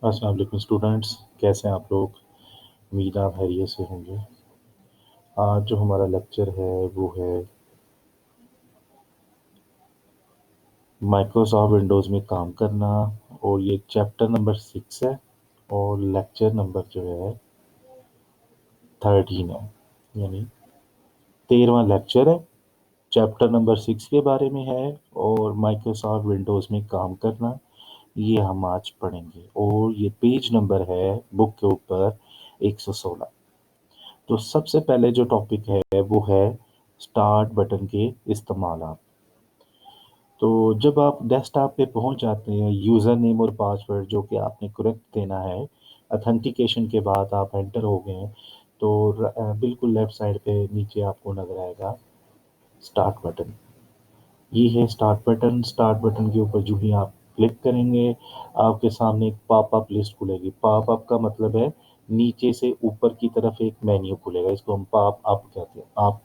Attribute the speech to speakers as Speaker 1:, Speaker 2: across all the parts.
Speaker 1: अस्सलाम वालेकुम स्टूडेंट्स, कैसे हैं आप लोग? उम्मीद आप खैरियत से होंगे। आज जो हमारा लेक्चर है वो है माइक्रोसॉफ्ट विंडोज़ में काम करना, और ये चैप्टर नंबर 6 है और लेक्चर नंबर जो है 13 है, यानी 13वां लेक्चर है। चैप्टर नंबर 6 के बारे में है और माइक्रोसॉफ्ट विंडोज़ में काम करना, ये हम आज पढ़ेंगे। और ये पेज नंबर है बुक के ऊपर 116। तो सबसे पहले जो टॉपिक है वो है स्टार्ट बटन के इस्तेमाल। तो जब आप डेस्कटॉप पे पहुंच जाते हैं, यूज़र नेम और पासवर्ड जो कि आपने करेक्ट देना है, ऑथेंटिकेशन के बाद आप एंटर हो गए हैं, तो बिल्कुल लेफ्ट साइड पे नीचे आपको नज़र आएगा स्टार्ट बटन। ये है स्टार्ट बटन। स्टार्ट बटन के ऊपर जो ही आप क्लिक करेंगे, आपके सामने एक पॉपअप लिस्ट खुलेगी। पॉपअप का मतलब है नीचे से ऊपर की तरफ एक मेन्यू खुलेगा, इसको हम पॉप अप कहते हैं। आप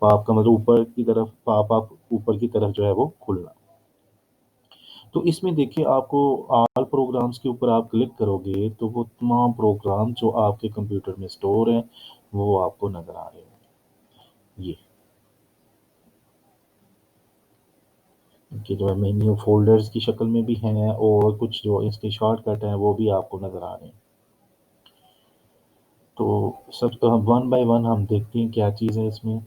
Speaker 1: पॉप का मतलब ऊपर की तरफ, पॉपअप ऊपर की तरफ जो है वो खुलना। तो इसमें देखिए, आपको ऑल प्रोग्राम्स के ऊपर आप क्लिक करोगे तो वो तमाम प्रोग्राम जो आपके कंप्यूटर में स्टोर हैं वो आपको नज़र आ रहे हैं। ये कि जो है मेन्यू फ़ोल्डर्स की शक्ल में भी हैं, और कुछ जो इसके शॉर्टकट हैं वो भी आपको नज़र आ रहे हैं। तो सब तो हम वन बाय वन हम देखते हैं क्या चीज़ है इसमें।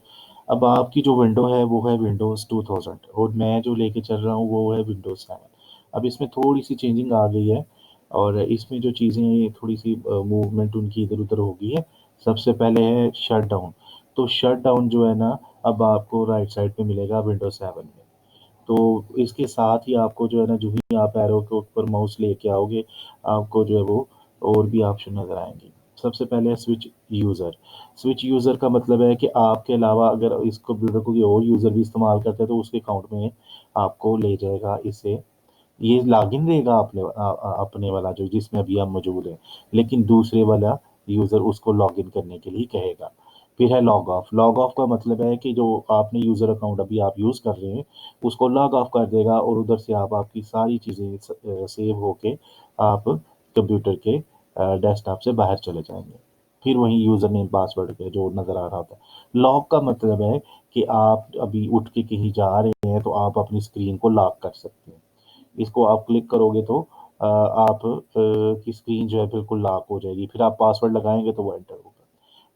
Speaker 1: अब आपकी जो विंडो है वो है विंडोज़ 2000, और मैं जो लेके चल रहा हूँ वो है विंडोज़ 7। अब इसमें थोड़ी-सी चेंजिंग आ गई है, और इसमें जो चीज़ें थोड़ी-सी मूवमेंट उनकी इधर-उधर हो गई है। सबसे पहले है शटडाउन। तो शटडाउन जो है ना, अब आपको राइट साइड पे मिलेगा विंडोज़ 7 में। तो इसके साथ ही आपको जो है ना, जो ही आप एरो के ऊपर माउस लेके आओगे, आपको जो है वो और भी ऑप्शन नज़र आएँगे। सबसे पहले है स्विच यूज़र। स्विच यूज़र का मतलब है कि आपके अलावा अगर इस कंप्यूटर को कोई और यूज़र भी इस्तेमाल करता है तो उसके अकाउंट में आपको ले जाएगा इससे। ये लॉगिन देगा अपने वाला जो जिसमें अभी आप मौजूद हैं, लेकिन दूसरे वाला यूज़र उसको लॉगिन करने के लिए कहेगा। फिर है लॉग ऑफ। लॉग ऑफ का मतलब है कि जो आपने यूज़र अकाउंट अभी आप यूज़ कर रहे हैं, उसको लॉग ऑफ कर देगा, और उधर से आप आपकी सारी चीज़ें सेव होके आप कंप्यूटर के डेस्कटॉप से बाहर चले जाएँगे। फिर वही यूज़र नेम पासवर्ड पे जो नज़र आ रहा होता है। लॉक का मतलब है कि आप अभी उठ के कहीं जा रहे हैं तो आप अपनी स्क्रीन को लॉक कर सकते हैं। इसको आप क्लिक करोगे तो आप की स्क्रीन जो है बिल्कुल लॉक हो जाएगी। फिर आप पासवर्ड लगाएँगे तो वो एंटर होगा।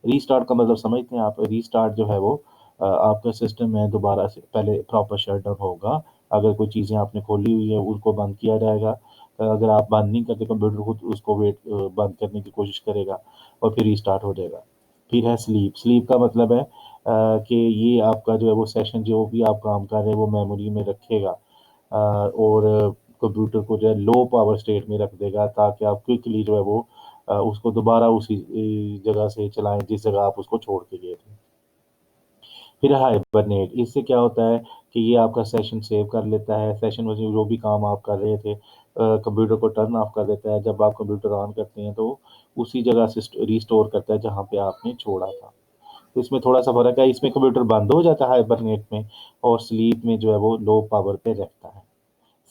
Speaker 1: रीस्टार्ट का मतलब समझते हैं आप? रीस्टार्ट जो है वो आपका सिस्टम में दोबारा से पहले प्रॉपर शटडाउन होगा। अगर कोई चीज़ें आपने खोली हुई है उनको बंद किया जाएगा। अगर आप बंद नहीं करते कंप्यूटर को, तो उसको बंद करने की कोशिश करेगा, और फिर रीस्टार्ट हो जाएगा। फिर है स्लीप। स्लीप का मतलब है कि ये आपका जो है वो सेशन जो भी आप काम कर रहे हैं वो मेमोरी में रखेगा, और कंप्यूटर को जो है लो पावर स्टेट में रख देगा, ताकि आप क्विकली जो है वो उसको दोबारा उसी जगह से चलाएँ जिस जगह आप उसको छोड़ के गए थे। फिर हाइबरनेट। इससे क्या होता है कि ये आपका सेशन सेव कर लेता है। सेशन में जो भी काम आप कर रहे थे, कंप्यूटर को टर्न ऑफ कर देता है। जब आप कंप्यूटर ऑन करते हैं तो उसी जगह से रिस्टोर करता है जहाँ पे आपने छोड़ा था। तो इसमें थोड़ा-सा फ़र्क है, इसमें कंप्यूटर बंद हो जाता है हाइबरनेट में, और स्लीप में जो है वो लो पावर पे रहता है।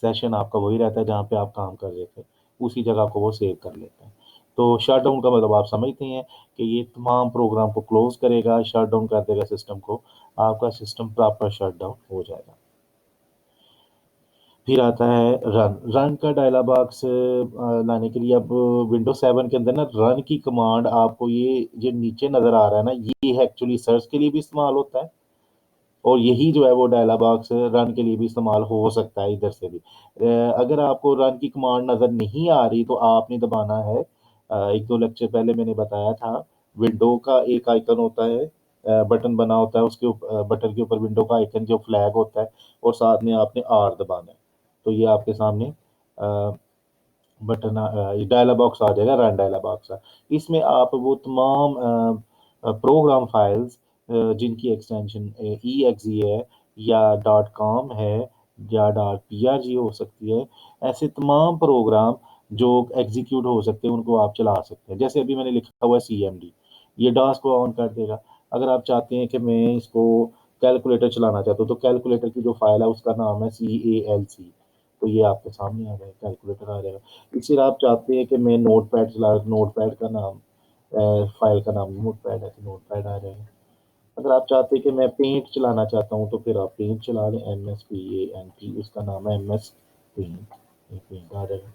Speaker 1: सेशन आपका वही रहता है जहाँ पे आप काम कर रहे थे, उसी जगह को वो सेव कर लेता है। तो शटडाउन का मतलब आप समझते हैं कि ये तमाम प्रोग्राम को क्लोज़ करेगा, शटडाउन कर देगा सिस्टम को, आपका सिस्टम प्रॉपर शटडाउन हो जाएगा। फिर आता है रन। रन का डायलॉग बॉक्स लाने के लिए अब विंडोज़ 7 के अंदर ना रन की कमांड आपको ये जो नीचे नज़र आ रहा है ना, ये एक्चुअली सर्च के लिए भी इस्तेमाल होता है, और यही जो है वो डायलॉग बॉक्स रन के लिए भी इस्तेमाल हो सकता है इधर से भी। अगर आपको रन की कमांड नज़र नहीं आ रही तो आपने दबाना है, 1-2 लेक्चर पहले मैंने बताया था, विंडो का एक आइकन होता है, बटन बना होता है, उसके बटन के ऊपर विंडो का आइकन जो फ्लैग होता है, और साथ में आपने आर दबाना है। तो ये आपके सामने बटन डायलॉग बॉक्स आ जाएगा, रन डायलॉग बॉक्स है। इसमें आप वो तमाम प्रोग्राम फाइल्स जिनकी एक्सटेंशन EXE है, या डॉट कॉम है, या डॉट PRG हो सकती है, ऐसे तमाम प्रोग्राम जो एग्जीक्यूट हो सकते हैं उनको आप चला सकते हैं। जैसे अभी मैंने लिखा हुआ है CMD, ये डॉस को ऑन कर देगा। अगर आप चाहते हैं कि मैं इसको कैलकुलेटर चलाना चाहता हूँ, तो कैलकुलेटर की जो फाइल है उसका नाम है CALC। तो ये आपके सामने आ जाएगा, कैलकुलेटर आ जाएगा। फिर आप चाहते हैं कि मैं नोटपैड चला, नोटपैड का नाम फाइल का नाम नोटपैड है तो नोटपैड आ जाएगा। अगर आप चाहते हैं कि मैं पेंट चलाना चाहता हूँ तो फिर आप पेंट चला लें, MSPANT, उसका नाम है MS पेंट, ये पेंट आ जाएगा।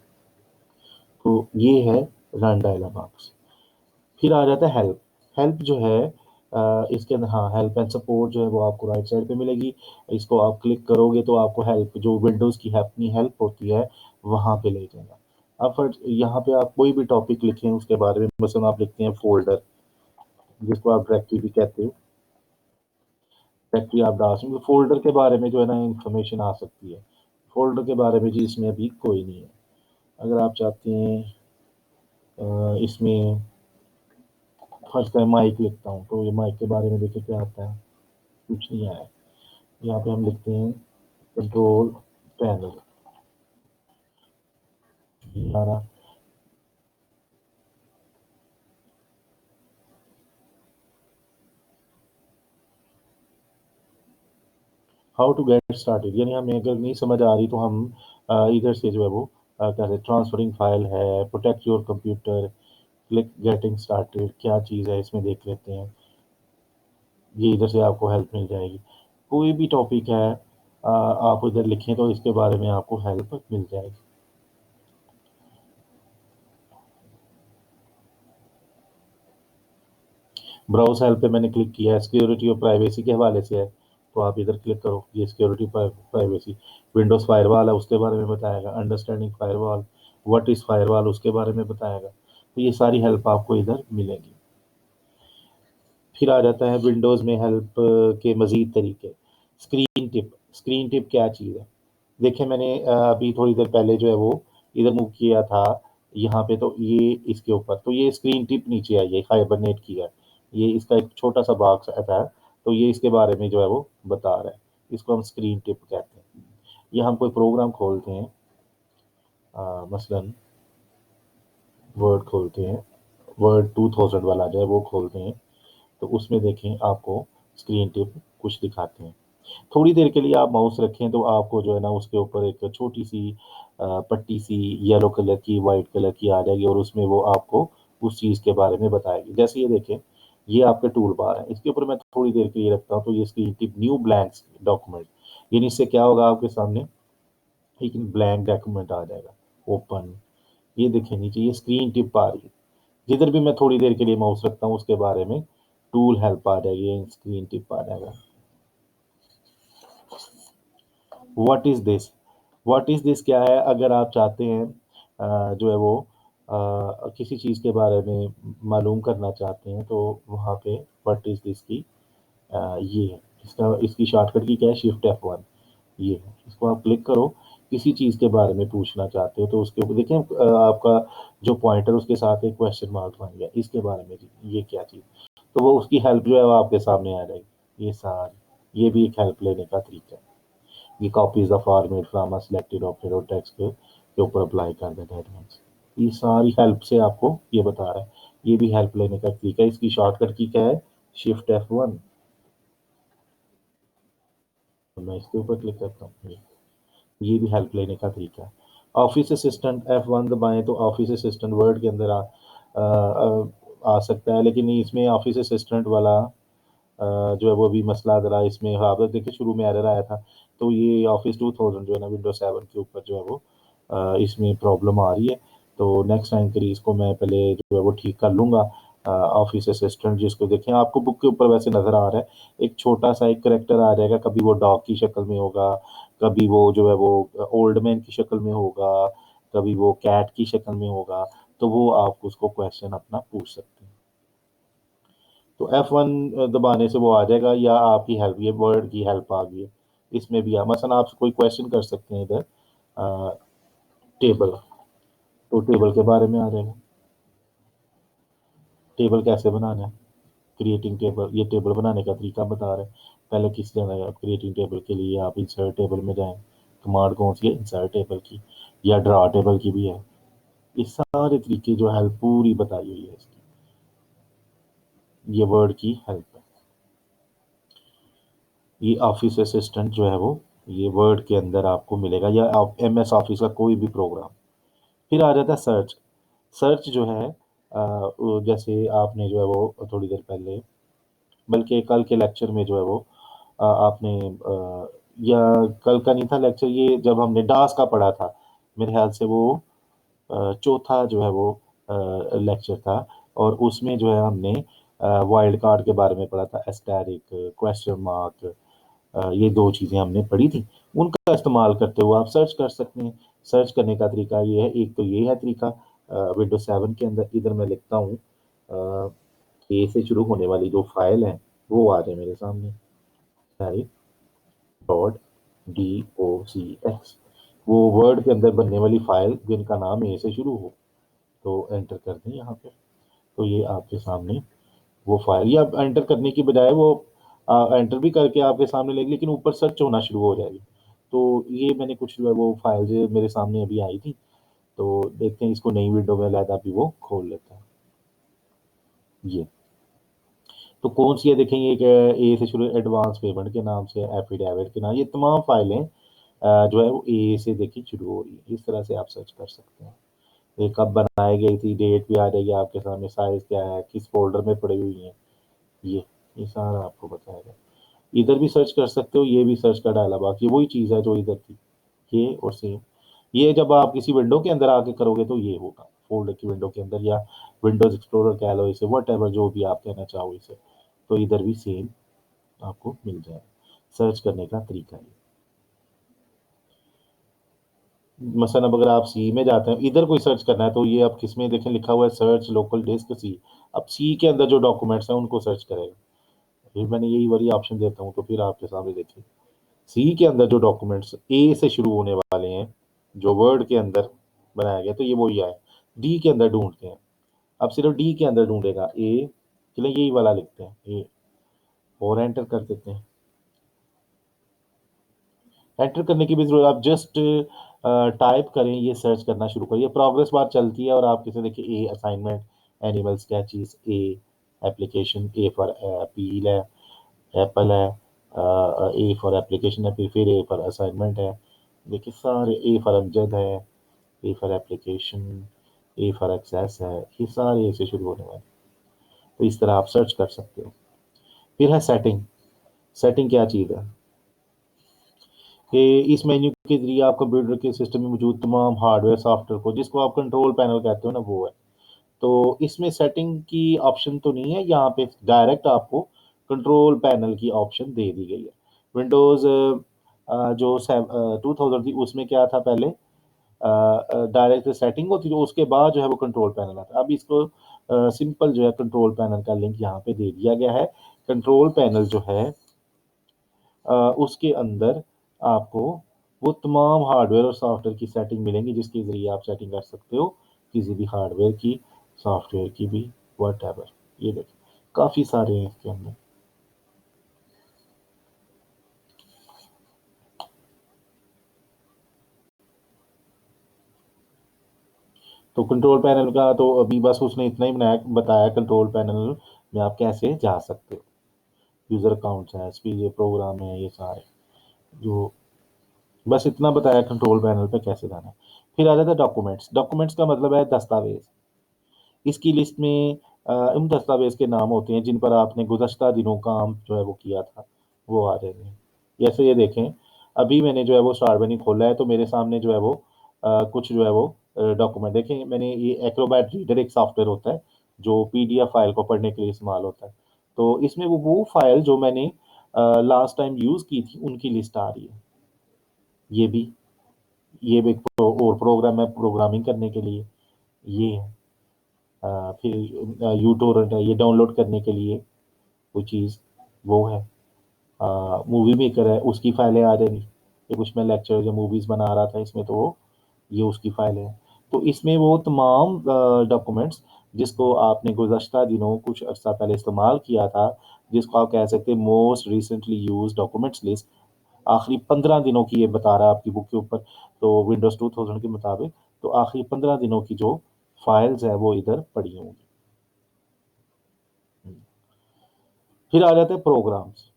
Speaker 1: तो ये है रन डायलॉग बॉक्स। फिर आ जाता है हेल्प। हेल्प जो है इसके अंदर, हाँ, हेल्प एंड सपोर्ट जो है वो आपको राइट साइड पे मिलेगी। इसको आप क्लिक करोगे तो आपको हेल्प, जो विंडोज़ की अपनी हेल्प होती है, वहाँ पे ले जाएगा। अब फिर यहाँ पे आप कोई भी टॉपिक लिखें उसके बारे में, मसलन आप लिखते हैं फ़ोल्डर, जिसको आप डायरेक्टरी भी कहते हो, डायरेक्टरी आप डाल सकते हो। फ़ोल्डर के बारे में जो है ना इन्फॉर्मेशन आ सकती है। फ़ोल्डर के बारे में जी इसमें अभी कोई नहीं है। अगर आप चाहते हैं इसमें फर्स्ट टाइम माइक लिखता हूँ, तो ये माइक के बारे में देखिए क्या आता है, कुछ नहीं आया। यहाँ पे हम लिखते हैं कंट्रोल पैनल, सारा हाउ टू गेट स्टार्टेड, यानी हमें अगर नहीं समझ आ रही तो हम इधर से जो है वो क्या कहते, ट्रांसफरिंग फाइल है, protect your computer, click getting started, क्या चीज़ है इसमें देख लेते हैं। ये इधर से आपको हेल्प मिल जाएगी। कोई भी टॉपिक है आप इधर लिखें तो इसके बारे में आपको हेल्प मिल जाएगी। ब्राउज़ हेल्प पे मैंने क्लिक किया है, सिक्योरिटी और प्राइवेसी के हवाले से है, तो आप इधर क्लिक करो, ये सिक्योरिटी प्राइवेसी। विंडोज़ फायरवॉल है उसके बारे में बताएगा, understanding firewall, what is firewall उसके बारे में बताएगा। तो ये सारी हेल्प आपको इधर मिलेगी। फिर आ जाता है विंडोज़ में हेल्प के मज़ीद तरीके। स्क्रीन टिप, स्क्रीन टिप क्या चीज़ है? देखिए मैंने अभी थोड़ी देर पहले जो है वो इधर मूव किया था, यहाँ पे तो ये इसके ऊपर, तो ये स्क्रीन टिप नीचे आई है, हाइबरनेट किया है। ये इसका एक छोटा सा बॉक्स आता है, तो ये इसके बारे में जो है वो बता रहा है। इसको हम स्क्रीन टिप कहते हैं। ये हम कोई प्रोग्राम खोलते हैं, मसलन वर्ड खोलते हैं, वर्ड 2000 वाला जो है वो खोलते हैं, तो उसमें देखें आपको स्क्रीन टिप कुछ दिखाते हैं। थोड़ी देर के लिए आप माउस रखें तो आपको जो है ना उसके ऊपर एक छोटी सी पट्टी सी येलो कलर की, वाइट कलर की आ जाएगी और उसमें वो आपको उस चीज़ के बारे में बताएगी। जैसे ये देखें, ये आपके टूल बार है, इसके ऊपर मैं थोड़ी देर के लिए रखता हूँ तो ये screen tip new blanks document, यानी इससे क्या होगा, आपके सामने एक ब्लैंक डॉक्यूमेंट आ जाएगा, ओपन। ये देखें नीचे ये स्क्रीन टिप आ रही है, जिधर भी मैं थोड़ी देर के लिए माउस रखता हूँ उसके बारे में टूल हेल्प आ जाएगी, स्क्रीन टिप आ जाएगा। What is this, what is this क्या है, अगर आप चाहते हैं जो है वो किसी चीज़ के बारे में मालूम करना चाहते हैं तो वहाँ पे व्हाट इज़ दिस की ये है, इसका इसकी शॉर्टकट की क्या है, शिफ्ट F1, ये है, इसको आप क्लिक करो, किसी चीज़ के बारे में पूछना चाहते हो तो उसके ऊपर देखें आपका जो पॉइंटर उसके साथ एक क्वेश्चन मार्क बन गया, इसके बारे में जी ये क्या चीज़, तो वो उसकी हेल्प जो है वो आपके सामने आ जाएगी। ये सारी, ये भी एक हेल्प लेने का तरीका है। ये copies the format from a selected object text के ऊपर अप्लाई कर देता है एडवांस। ये सारी हेल्प से आपको ये बता रहा है, ये भी हेल्प लेने का तरीका है। इसकी शॉर्टकट की क्या है, शिफ्ट F1। मैं इसके ऊपर क्लिक करता हूँ, ये भी हेल्प लेने का तरीका है। ऑफिस असिस्टेंट F1 दबाएं तो ऑफिस असिस्टेंट वर्ड के अंदर आ सकता है, लेकिन इसमें ऑफिस असिस्टेंट वाला जो है वो भी मसला ज़रा इसमें, हाँ, बस देखिए शुरू में एरर आया था, तो ये ऑफिस 2000 जो है ना विंडोज 7 के ऊपर जो है वो इसमें प्रॉब्लम आ रही है। तो नेक्स्ट टाइम के लिए इसको मैं पहले जो है वो ठीक कर लूँगा। ऑफिस असिस्टेंट जिसको देखें आपको बुक के ऊपर वैसे नज़र आ रहा है, एक छोटा सा एक करेक्टर आ जाएगा, कभी वो डॉग की शक्ल में होगा, कभी वो जो है वो ओल्ड मैन की शक्ल में होगा, कभी वो कैट की शक्ल में होगा, तो वो आप उसको क्वेश्चन अपना पूछ सकते हैं। तो F1 दबाने से वो आ जाएगा, या आपकी हेल्प, ये वर्ड की हेल्प आ गई है। इसमें भी आप मसलन आप कोई क्वेश्चन कर सकते हैं इधर, टेबल, तो टेबल के बारे में आ जाएगा, टेबल कैसे बनाना है, क्रिएटिंग टेबल, ये टेबल बनाने का तरीका बता रहे हैं। पहले किस जाना है, क्रिएटिंग टेबल के लिए आप इंसर्ट टेबल में जाएं, कमांड कौन सी है, इंसर्ट टेबल की, या ड्रा टेबल की भी है। ये सारे तरीके जो हेल्प पूरी बताई हुई है इसकी, ये वर्ड की हेल्प है। ये ऑफिस असिस्टेंट जो है वो ये वर्ड के अंदर आपको मिलेगा, या आप एमएस ऑफिस का कोई भी प्रोग्राम। फिर आ जाता है सर्च। सर्च जो है जैसे आपने जो है वो थोड़ी देर पहले, बल्कि कल के लेक्चर में जो है वो आपने या कल का नहीं था लेक्चर, ये जब हमने डास का पढ़ा था, मेरे ख्याल से वो चौथा जो है वो लेक्चर था, और उसमें जो है हमने वाइल्ड कार्ड के बारे में पढ़ा था, एस्टेरिक, क्वेश्चन मार्क, ये दो चीज़ें हमने पढ़ी थी। उनका इस्तेमाल करते हुए आप सर्च कर सकते हैं। सर्च करने का तरीका ये है, एक तो ये है तरीका विंडोज 7 के अंदर, इधर मैं लिखता हूँ ए से शुरू होने वाली जो फाइल है वो आ जाए मेरे सामने, टाइप डॉट डी ओ सी एक्स, वो वर्ड के अंदर बनने वाली फाइल जिनका नाम ए से शुरू हो, तो एंटर कर दें यहाँ पे। तो ये आपके सामने वो फाइल, या एंटर करने की बजाय वो एंटर भी करके आपके सामने लेगी, लेकिन ऊपर सर्च होना शुरू हो जाएगी। तो ये मैंने कुछ जो है वो फाइल जो मेरे सामने अभी आई थी, तो देखते हैं इसको नई विंडो में अलहदा भी वो खोल लेता है। ये तो कौन सी है देखेंगे कि ए से शुरू एडवांस पेमेंट के नाम से, एफिडेविट के नाम, ये तमाम फाइलें जो है वो ए से देखिए शुरू हो रही है। इस तरह से आप सर्च कर सकते हैं। ये कब बनाई गई थी, डेट भी आ जाएगी आपके सामने, साइज क्या है, किस फोल्डर में पड़ी हुई है, ये सारा आपको बताएगा। इधर भी सर्च कर सकते हो, ये भी सर्च का डायलॉग बॉक्स, ये वही चीज़ है जो इधर थी, ये और सेम। ये जब आप किसी विंडो के अंदर आके करोगे तो ये होगा, फोल्डर की विंडो के अंदर, या विंडोज एक्सप्लोरर कह लो इसे, वट एवर जो भी आप कहना चाहो इसे, तो इधर भी सेम आपको मिल जाएगा। सर्च करने का तरीका है। मसलन अब अगर आप सी में जाते हैं, इधर कोई सर्च करना है, तो ये आप किस में देखें, लिखा हुआ है सर्च लोकल डिस्क सी। अब सी के अंदर जो डॉक्यूमेंट्स हैं उनको सर्च करेगा। फिर मैंने यही वही ऑप्शन देता हूँ, तो फिर आपके सामने देखिए सी के अंदर जो डॉक्यूमेंट्स ए से शुरू होने वाले हैं, जो वर्ड के अंदर बनाया गया, तो ये वही आया। डी के अंदर ढूंढते हैं। अब सिर्फ डी के अंदर ढूंढेगा ए, चलिए यही वाला लिखते हैं ए, और एंटर कर देते हैं। एंटर करने की भी जरूरत, आप जस्ट टाइप करें, ये सर्च करना शुरू करिए, प्रोग्रेस बार चलती है, और आप किसे देखिए A assignment, animal sketches, A application, A for appeal है, एप्पल है, ए फॉर एप्लीकेशन है, फिर ए फॉर असाइनमेंट है, देखिए सारे, ए फॉर अमजद है, A for application, A for access है, ये सारे ए से शुरू होने वाले। तो इस तरह आप सर्च कर सकते हो। फिर है सेटिंग। सेटिंग क्या चीज़ है कि इस मेन्यू के जरिए आप कंप्यूटर के सिस्टम में मौजूद तमाम हार्डवेयर सॉफ्टवेयर को, जिसको आप कंट्रोल पैनल कहते हो ना, वो है। तो इसमें सेटिंग की ऑप्शन तो नहीं है, यहाँ पे डायरेक्ट आपको कंट्रोल पैनल की ऑप्शन दे दी गई है। विंडोज़ जो 2000 थी उसमें क्या था पहले, डायरेक्ट सेटिंग होती थी, उसके बाद जो है वो कंट्रोल पैनल आता। अब इसको सिंपल जो है कंट्रोल पैनल का लिंक यहाँ पे दे दिया गया है। कंट्रोल पैनल जो है उसके अंदर आपको वो तमाम हार्डवेयर और सॉफ्टवेयर की सेटिंग मिलेंगी, जिसके ज़रिए आप सेटिंग कर सकते हो किसी भी हार्डवेयर की, सॉफ्टवेयर की भी, वट एवर। ये देखिए काफ़ी सारे हैं इसके अंदर। तो कंट्रोल पैनल का तो अभी बस उसने इतना ही बनाया, बताया कंट्रोल पैनल में आप कैसे जा सकते हो। यूज़र अकाउंट्स हैं, ये प्रोग्राम है, ये सारे जो, बस इतना बताया कंट्रोल पैनल पे कैसे जाना है। फिर आ जाता है डॉक्यूमेंट्स। डॉक्यूमेंट्स का मतलब है दस्तावेज। इसकी लिस्ट में उन दस्तावेज के नाम होते हैं जिन पर आपने गुज़श्ता दिनों काम जो है वो किया था, वो आ जाएंगे। जैसे ये देखें, अभी मैंने जो है वो स्टार बनी खोला है, तो मेरे सामने जो है वो कुछ जो है वो डॉक्यूमेंट देखें, मैंने ये एक्रोबैट रीडर एक सॉफ्टवेयर होता है जो पीडीएफ फाइल को पढ़ने के लिए इस्तेमाल होता है। तो इसमें वो फाइल जो मैंने लास्ट टाइम यूज़ की थी उनकी लिस्ट आ रही है। ये भी, ये भी एक और प्रोग्राम है प्रोग्रामिंग करने के लिए, ये है। फिर यूटोरेंट है, ये डाउनलोड करने के लिए वो चीज़, वो है। मूवी मेकर है, उसकी फाइलें आ जाएंगी। ये कुछ मैं लेक्चर या मूवीज़ बना रहा था इसमें, तो वो ये उसकी फाइलें हैं। तो इसमें वो तमाम डॉक्यूमेंट्स जिसको आपने गुज़श्ता दिनों कुछ अर्सा पहले इस्तेमाल किया था, जिसको आप कह सकते हैं most recently use documents list, आखिरी 15 दिनों की ये बता रहा है आपकी बुक के ऊपर, तो विंडोज़ 2000 के मुताबिक, तो आखिरी 15 दिनों की जो फाइल्स हैं वो इधर पड़ी होंगी। फिर आ जाते हैं प्रोग्राम्स।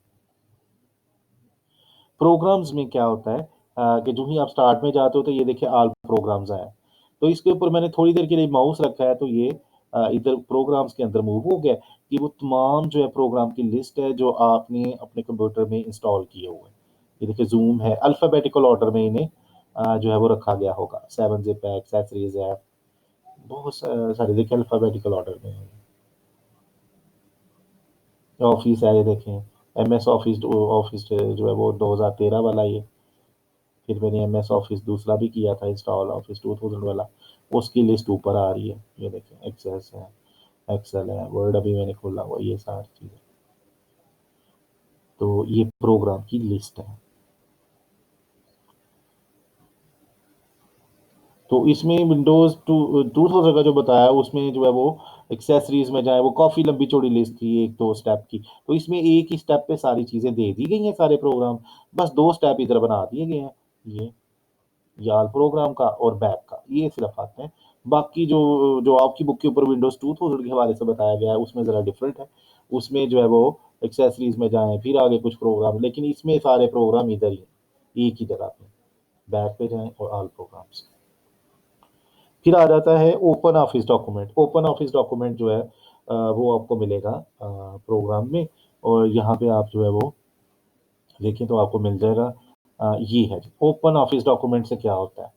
Speaker 1: प्रोग्राम्स में क्या होता है कि जो ही आप स्टार्ट में जाते हो तो ये देखिए ऑल प्रोग्राम्स आया। तो इसके ऊपर मैंने थोड़ी देर के लिए माउस रखा है तो ये इधर प्रोग्राम्स के अंदर मूव हो गया। ये वो तमाम जो है प्रोग्राम की लिस्ट है जो आपने अपने कंप्यूटर में इंस्टॉल किए हुए हैं। ये देखिए ज़ूम है, अल्फ़ाबेटिकल ऑर्डर में इन्हें जो है वो रखा गया होगा। 7 ज़िप है, एक्सेसरीज़ है, बहुत सारे देखिए अल्फ़ाबेटिकल ऑर्डर में है। ऑफ़िस है ये देखें, एमएस ऑफ़िस जो है वो 2013 वाला ये। फिर मैंने एमएस ऑफिस दूसरा भी किया था इंस्टॉल, ऑफिस 2000 वाला, उसकी लिस्ट ऊपर आ रही है। ये देखें एक्सेस है, एक्सेल है, वर्ड अभी मैंने खोला हुआ, ये सारी चीज़ें। तो ये प्रोग्राम की लिस्ट है। तो इसमें विंडोज़ 2000 का जो बताया उसमें जो है वो एक्सेसरीज़ में जाए, वो काफ़ी लंबी चौड़ी लिस्ट थी 1-2 स्टेप की। तो इसमें एक ही स्टेप पे सारी चीज़ें दे दी गई हैं, सारे प्रोग्राम, बस 2 स्टेप इधर बना दिए गए हैं। ये याल प्रोग्राम का और बैक का, ये सिर्फ आते हैं। बाकी जो जो आपकी बुक के ऊपर विंडोज़ 2000 के हवाले से बताया गया है, उसमें ज़रा डिफरेंट है। उसमें जो है वो एक्सेसरीज़ में जाएँ, फिर आगे कुछ प्रोग्राम, लेकिन इसमें सारे प्रोग्राम इधर ही हैं, एक ही जगह पे। बैक पे जाएँ और ऑल प्रोग्राम्स। फिर आ जाता है open office document. Open office document जो है वो आपको मिलेगा प्रोग्राम में, और यहाँ पे आप जो है वो देखें तो आपको मिल जाएगा। ये है जी, ओपन ऑफिस डॉक्यूमेंट से क्या होता है?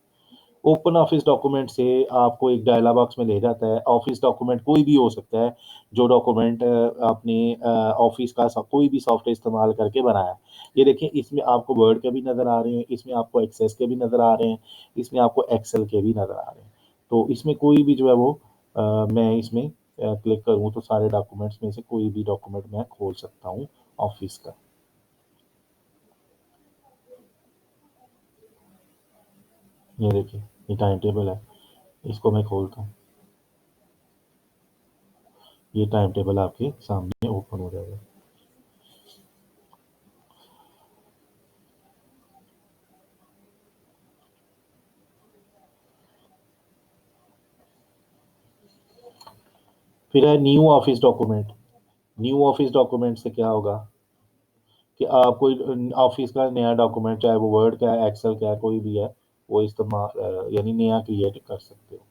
Speaker 1: ओपन ऑफिस डॉक्यूमेंट से आपको एक डायलॉग बॉक्स में ले जाता है। ऑफिस डॉक्यूमेंट कोई भी हो सकता है, जो डॉक्यूमेंट आपने ऑफिस का कोई भी सॉफ्टवेयर इस्तेमाल करके बनाया है। ये देखिए इसमें आपको वर्ड के भी नज़र आ रहे हैं, इसमें आपको एक्सेस के भी नज़र आ रहे हैं, इसमें आपको एक्सेल के भी नज़र आ रहे हैं। तो इसमें कोई भी जो है वो मैं इसमें क्लिक करूँ तो सारे डॉक्यूमेंट्स में से कोई भी डॉक्यूमेंट मैं खोल सकता हूँ ऑफिस का। ये देखिए, ये टाइम टेबल है, इसको मैं खोलता हूँ। ये टाइम टेबल आपके सामने ओपन हो जाएगा। फिर है new office document. New office document से क्या होगा कि आप कोई ऑफिस का नया डॉक्यूमेंट, चाहे वो वर्ड का है, एक्सेल का है, कोई भी है, वो इस्तेमाल यानी नया क्रिएट कर सकते हो।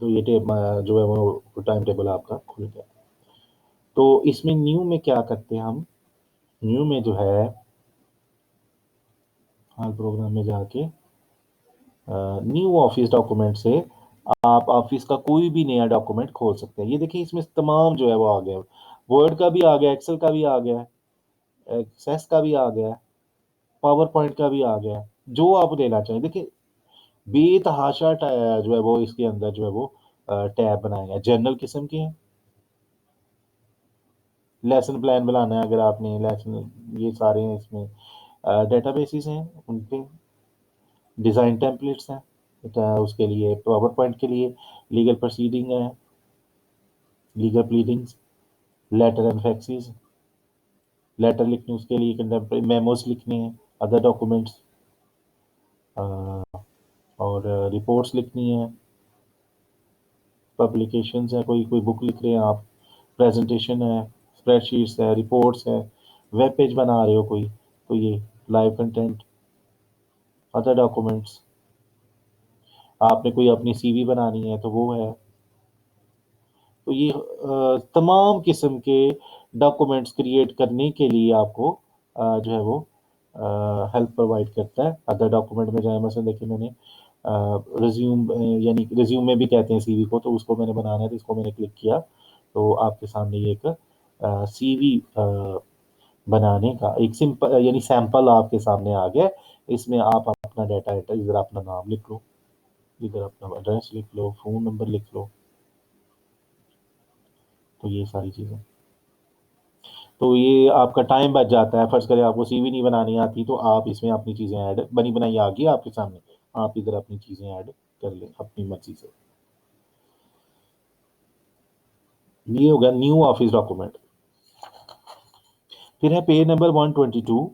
Speaker 1: तो ये जो है वो टाइम टेबल आपका खुल गया। तो इसमें न्यू में क्या करते हैं हम, न्यू में जो है हाल प्रोग्राम में जाके न्यू ऑफिस डॉक्यूमेंट से आप ऑफिस का कोई भी नया डॉक्यूमेंट खोल सकते हैं। ये देखिए इसमें तमाम जो है वो आ गया, वर्ड का भी आ गया, एक्सेल का भी आ गया है, एक्सेस का भी आ गया है, पावर पॉइंट का भी आ गया है, जो आप लेना चाहें। देखिए बेतहाशा जो है वो इसके अंदर जो है वो टैब बनाए हैं, जनरल किस्म के हैं। लेसन प्लान बनाना है अगर आपने लेसन, ये सारे हैं इसमें। डेटाबेसेस हैं उनके, डिज़ाइन टेम्पलेट्स हैं, उसके लिए पावर पॉइंट के लिए लीगल प्रोसीडिंग है, legal pleadings, letter and faxes, letter लिखने उसके लिए, कंटेम्प्रेरी मेमोज लिखने हैं, अदर डॉक्यूमेंट्स, और रिपोर्ट्स लिखनी है, पब्लिकेशंस है, कोई कोई बुक लिख रहे हैं आप, प्रेजेंटेशन है, स्प्रेडशीट्स है, रिपोर्ट्स है, वेब पेज बना रहे हो कोई, तो ये लाइव कंटेंट, अदर डॉक्यूमेंट्स, आपने कोई अपनी सीवी बनानी है तो वो है। तो ये तमाम किस्म के डॉक्यूमेंट्स क्रिएट करने के लिए आपको जो है वो हेल्प प्रोवाइड करता है। अदर डॉक्यूमेंट में जाए, मसलन देखिए मैंने रिज्यूम, यानी रिज्यूम में भी कहते हैं सीवी को, तो उसको मैंने बनाना है तो इसको मैंने क्लिक किया, तो आपके सामने ये एक सीवी बनाने का एक सिंपल यानी सैंपल आपके सामने आ गया। इसमें आप अपना डाटा एंटर, इधर अपना नाम लिख लो, इधर अपना एड्रेस लिख लो, फ़ोन नंबर लिख लो, तो ये सारी चीज़ें। तो ये आपका टाइम बच जाता है। फ़र्ज़ करें आपको सीवी नहीं बनानी आती, तो आप इसमें अपनी चीज़ें ऐड, बनी बनाई आ गई आपके सामने, आप इधर अपनी चीज़ें ऐड कर लें अपनी मर्ज़ी से। ये हो गया न्यू ऑफ़िस डॉक्यूमेंट। फिर है पेज नंबर 122।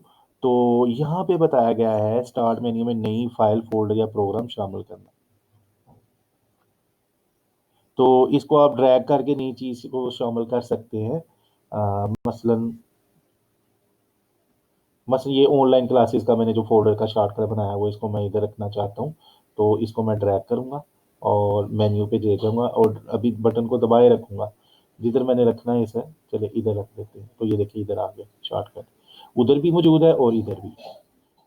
Speaker 1: तो यहाँ पे बताया गया है स्टार्ट मेन्यू में नई फ़ाइल, फ़ोल्डर या प्रोग्राम शामिल करना। तो इसको आप ड्रैग करके नीचे इसको शामिल कर सकते हैं। मसलन मसलन ये ऑनलाइन क्लासेस का मैंने जो फ़ोल्डर का शॉर्टकट बनाया है, वो इसको मैं इधर रखना चाहता हूँ। तो इसको मैं ड्रैग करूँगा और मेन्यू पे ले जाऊँगा और अभी बटन को दबाए रखूँगा। जिधर मैंने रखना है इसे, चलिए इधर रख देते हैं। तो ये देखिए इधर आ गया शॉर्टकट। उधर भी मौजूद है और इधर भी।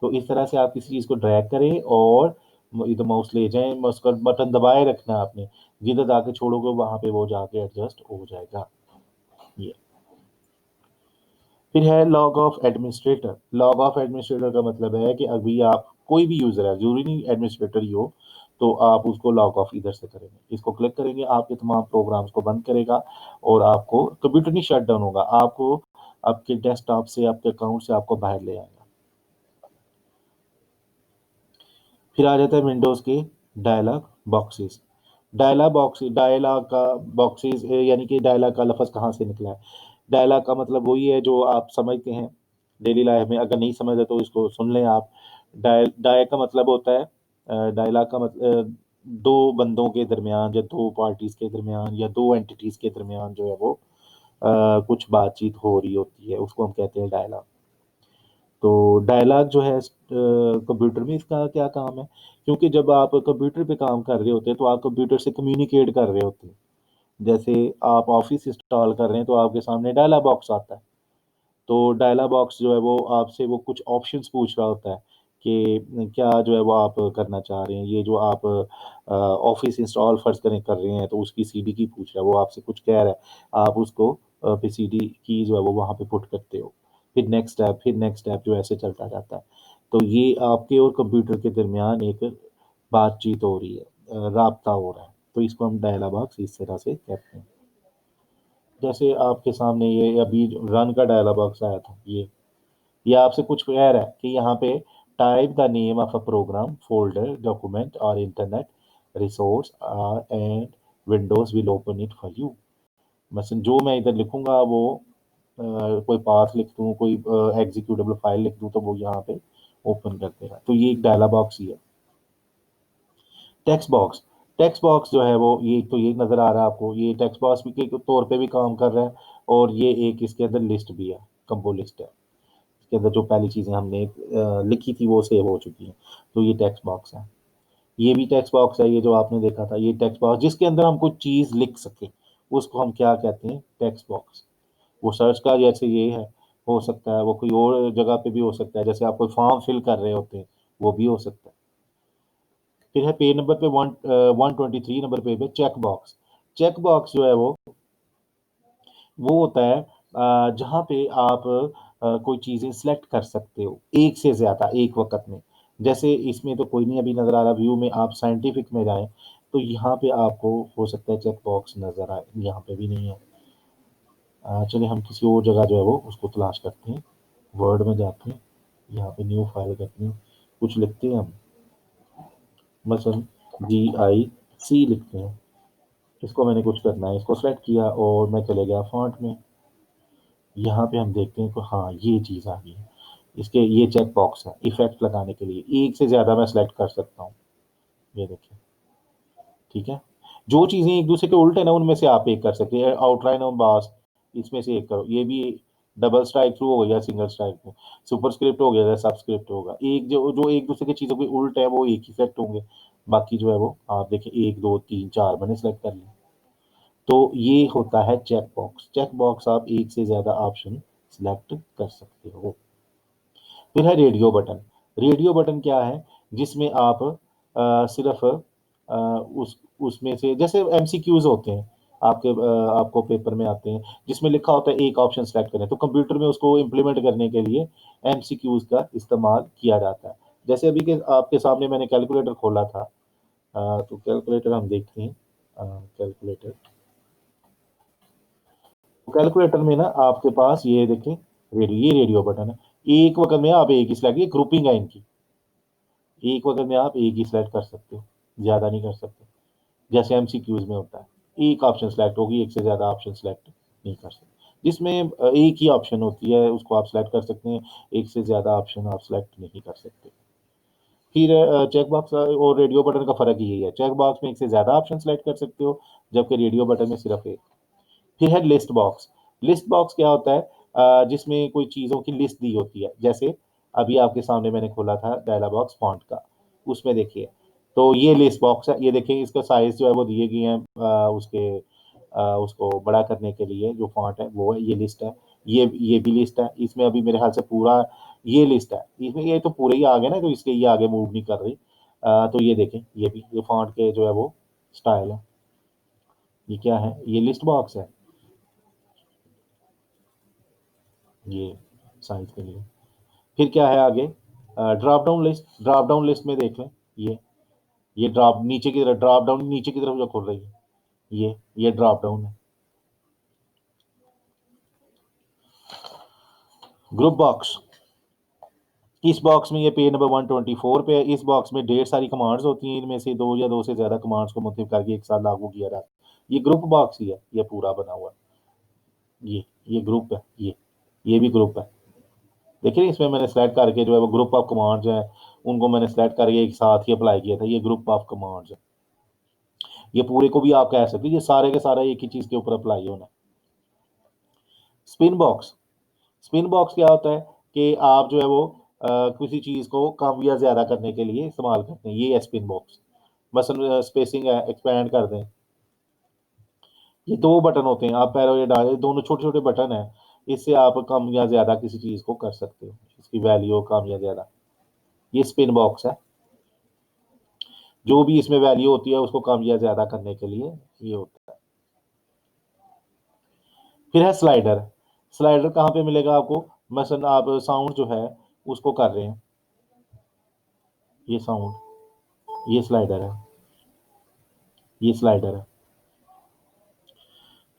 Speaker 1: तो इस तरह से आप किसी चीज़ को ड्रैग करें और इधर माउस ले जाएँ, माउस का बटन दबाए रखना है आपने। जिधर जाके छोड़ोगे वहाँ पे वो जाके एडजस्ट हो जाएगा। ये। फिर है log of administrator. Log of administrator का मतलब है कि अभी आप कोई भी यूज़र है, ज़रूरी नहीं एडमिनिस्ट्रेटर ही हो, तो आप उसको लॉग ऑफ इधर से करेंगे। इसको क्लिक करेंगे, आपके तमाम प्रोग्राम्स को बंद करेगा और आपको कंप्यूटर नहीं शट डाउन होगा, आपको आपके डेस्कटॉप से, आपके अकाउंट से आपको बाहर ले आएगा। फिर आ जाता है विंडोज़ के डायलॉग बॉक्सेस। डायलॉग का बॉक्सेस यानी कि डायलॉग का लफ़्ज़ कहाँ से निकला है? डायलॉग का मतलब वही है जो आप समझते हैं डेली लाइफ़ में, अगर नहीं समझे तो इसको सुन लें आप। डाय का मतलब होता है डायलॉग का 2 बंदों के दरमियान या 2 पार्टीज़ के दरमियान या 2 एंटिटीज़ के दरमियान जो है वो कुछ बातचीत हो रही होती है, उसको हम कहते हैं डायलॉग। तो डायलॉग जो है कंप्यूटर में इसका क्या काम है? क्योंकि जब आप कंप्यूटर पे काम कर रहे होते हैं, तो आप कंप्यूटर से कम्युनिकेट कर रहे होते हैं। जैसे आप ऑफ़िस इंस्टॉल कर रहे हैं, तो आपके सामने डायलॉग बॉक्स आता है। तो डायलॉग बॉक्स जो है वो आपसे वो कुछ ऑप्शंस पूछ रहा होता है कि क्या जो है वो आप करना चाह रहे हैं। ये जो आप ऑफ़िस इंस्टॉल फ़र्ज़ करें कर रहे हैं, तो उसकी सीडी की पूछ रहा है, वो आपसे कुछ कह रहा है। आप उसको फिर सीडी की जो है वो वहाँ पे पुट करते हो। फिर नेक्स्ट स्टेप जो ऐसे चलता जाता है। तो ये आपके और कंप्यूटर के दरमियान एक बातचीत हो रही है, राब्ता हो रहा है। तो इसको हम डायलॉग बॉक्स इस तरह से कहते हैं। जैसे आपके सामने ये अभी रन का डायलॉग बॉक्स आया था, ये आपसे कुछ कह रहा है कि यहाँ पे type the name of a program, folder, document और internet resource and Windows will open it for you. मसलन जो मैं इधर लिखूँगा वो कोई पाथ लिख दूँ, कोई एग्ज़ीक्यूटेबल फ़ाइल लिख दूँ, तो वो यहाँ पे ओपन कर देगा। तो ये एक डायलॉग बॉक्स ही है। टेक्स्ट बॉक्स जो है वो ये नज़र आ रहा है आपको, ये टेक्स्ट बॉक्स भी के तौर पे भी काम कर रहा है और ये एक इसके अंदर लिस्ट भी है, कंबो लिस्ट है। इसके अंदर जो पहली चीज़ें हमने लिखी थी वो सेव हो चुकी हैं। तो ये टेक्स्ट बॉक्स है। ये भी टेक्स्ट बॉक्स है, ये जो आपने देखा था, ये टेक्स्ट बॉक्स जिसके अंदर हम कुछ चीज़ लिख सकें, उसको हम क्या कहते हैं? Text box. वो सर्च का जैसे ये है, हो सकता है, वो कोई और जगह पे भी हो सकता है, जैसे आप कोई फॉर्म फिल कर रहे होते हैं, वो भी हो सकता है। फिर है पेज नंबर पे 123 नंबर पेज पे चेक बॉक्स। चेक बॉक्स जो है वो होता है जहाँ पे आप कोई चीज़ें सेलेक्ट कर सकते हो, एक से ज़्यादा एक वक़्त में। जैसे इसमें तो कोई नहीं अभी नज़र आ रहा, व्यू में आप साइंटिफिक में जाएँ, तो यहाँ पे आपको हो सकता है चेक बॉक्स नज़र आए, यहाँ पे भी नहीं है। चलिए हम किसी और जगह जो है वो उसको तलाश करते हैं। वर्ड में जाते हैं, यहाँ पे न्यू फाइल करते हैं, कुछ लिखते हैं हम, मसलन GIC लिखते हैं। इसको मैंने कुछ करना है, इसको सेलेक्ट किया और मैं चले गया फ़ॉन्ट में। यहाँ पे हम देखते हैं कि हाँ, ये चीज़ आ गई है। इसके ये चेक बॉक्स है, इफ़ेक्ट लगाने के लिए, एक से ज़्यादा मैं सेलेक्ट कर सकता हूँ। ये देखिए, ठीक है? जो चीज़ें एक-दूसरे के उल्ट है ना, उनमें से आप एक कर सकते हैं। आउटलाइन और बॉस, इसमें से एक करो। ये भी डबल स्ट्राइक थ्रू हो गया सिंगल स्ट्राइक में। सुपरस्क्रिप्ट हो गया या सबस्क्रिप्ट होगा। एक जो जो एक-दूसरे की चीज़ों के उल्ट है, वो एक ही इफ़ेक्ट होंगे। बाकी जो है वो आप देखिए 1, 2, 3, 4 मैंने सेलेक्ट कर लिया। तो ये होता है चेक बॉक्स। चेक बॉक्स आप एक से ज़्यादा ऑप्शन सेलेक्ट कर सकते हो। फिर है रेडियो बटन। रेडियो बटन क्या है? जिसमें आप सिर्फ़ उस उसमें से जैसे एमसीक्यूज़ होते हैं, आपको पेपर में आते हैं, जिसमें लिखा होता है एक ऑप्शन सेलेक्ट करें, तो कंप्यूटर में उसको इम्प्लीमेंट करने के लिए एमसीक्यूज़ का इस्तेमाल किया जाता है। जैसे अभी के आपके सामने मैंने कैलकुलेटर खोला था, तो कैलकुलेटर हम देखते हैं। कैलकुलेटर कैलकुलेटर में ना आपके पास ये देखें, ये रेडियो बटन है। एक वक़्त में आप एक ही सिलेक्ट, ये ग्रुपिंग है इनकी। एक वक़्त में आप एक ही सिलेक्ट कर सकते हो, ज़्यादा नहीं कर सकते। जैसे एमसीक्यूज़ में होता है, एक ऑप्शन सिलेक्ट होगी, एक से ज़्यादा ऑप्शन सिलेक्ट नहीं कर सकते। जिसमें एक ही ऑप्शन होती है, उसको आप सिलेक्ट कर सकते हैं, एक से ज़्यादा ऑप्शन आप सिलेक्ट नहीं कर सकते। फिर चेक बॉक्स और रेडियो बटन का फ़र्क यही है, चेक बॉक्स में एक से ज़्यादा ऑप्शन सेलेक्ट कर सकते हो, जबकि रेडियो बटन में सिर्फ एक। फिर है लिस्ट बॉक्स। लिस्ट बॉक्स क्या होता है? जिसमें कोई चीज़ों की लिस्ट दी होती है। जैसे अभी आपके सामने मैंने खोला था डायलॉग बॉक्स फ़ॉन्ट का, उसमें देखिए, तो ये लिस्ट बॉक्स है। ये देखिए इसका साइज़ जो है वो दिए गए हैं उसको बड़ा करने के लिए जो फ़ॉन्ट है वो है, ये लिस्ट है। ये भी लिस्ट है। इसमें अभी मेरे ख़्याल से पूरा ये लिस्ट है। इसमें ये तो पूरे ही आ गए ना, तो इसलिए ये आगे मूव नहीं कर रही। तो ये देखें, ये भी ये फ़ॉन्ट के जो है वो स्टाइल है। ये क्या है? ये लिस्ट बॉक्स है। ये साइज़ के लिए। फिर क्या है आगे? Drop down list. Drop down list में देख लें, ये ड्रॉप नीचे की तरफ, ड्रॉप डाउन नीचे की तरफ जो खुल रही है, ये ड्रॉप डाउन है। Group box. इस बॉक्स में ये पेज नंबर 124 पे है। इस बॉक्स में ढेर सारी कमांड्स होती हैं, इनमें से दो या दो से ज़्यादा कमांड्स को मुंतखब करके एक साथ लागू किया जाता है। ये ग्रुप बॉक्स ही है, ये पूरा बना हुआ है। ये ग्रुप है, ये भी ग्रुप है। देखिए इसमें मैंने सेलेक्ट करके जो है वो ग्रुप ऑफ कमांड्स हैं, उनको मैंने सेलेक्ट करके एक साथ ही अप्लाई किया था। ये ग्रुप ऑफ कमांड्स है। ये पूरे को भी आप कह सकते हैं, ये सारे के सारे एक ही चीज़ के ऊपर अप्लाई होना है। Spin box. स्पिन बॉक्स क्या होता है कि आप जो है वो किसी चीज़ को कम या ज़्यादा करने के लिए इस्तेमाल करते हैं। ये है स्पिन बॉक्स। मसलन स्पेसिंग है, एक्सपैंड कर दें। ये 2 बटन होते हैं, आप पैरों ये डालें, दोनों छोटे-छोटे बटन हैं। इससे आप कम या ज़्यादा किसी चीज़ को कर सकते हो। इसकी वैल्यू कम या ज़्यादा। ये स्पिन बॉक्स है। जो भी इसमें वैल्यू होती है उसको कम या ज़्यादा करने के लिए ये होता है। फिर है स्लाइडर। स्लाइडर कहाँ पे मिलेगा आपको? मसलन आप साउंड जो है उसको कर रहे हैं, ये साउंड, ये स्लाइडर है, ये स्लाइडर है।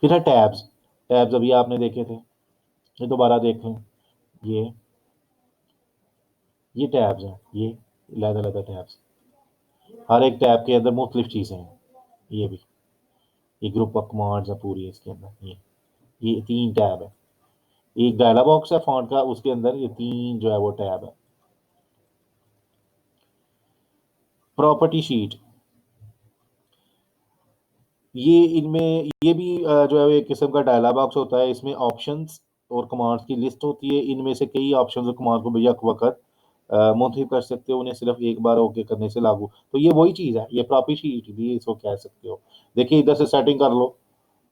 Speaker 1: फिर है टैब्स। टैब्स अभी आपने देखे थे, ये दोबारा देख लें। ये ये टैब्स हैं, ये अलग-अलग टैब्स। हर एक टैब के अंदर मुख्तलिफ चीज़ें हैं। ये भी, ये ग्रुप ऑफ कमांड्स है पूरी इसके अंदर। ये 3 टैब है। एक डायलॉग बॉक्स है फ़ॉन्ट का, उसके अंदर ये 3 जो है वो टैब है। Property sheet. ये इनमें ये भी जो है वो एक किस्म का डायलॉग बॉक्स होता है। इसमें ऑप्शंस और कमांड्स की लिस्ट होती है। इनमें से कई ऑप्शंस और कमांड को बेवक्त मुंतखब कर सकते हो, उन्हें सिर्फ एक बार ओके करने से लागू। तो ये वही चीज़ है, ये प्रॉपर्टी शीट भी इसको कह सकते हो। देखिए इधर से सेटिंग कर लो,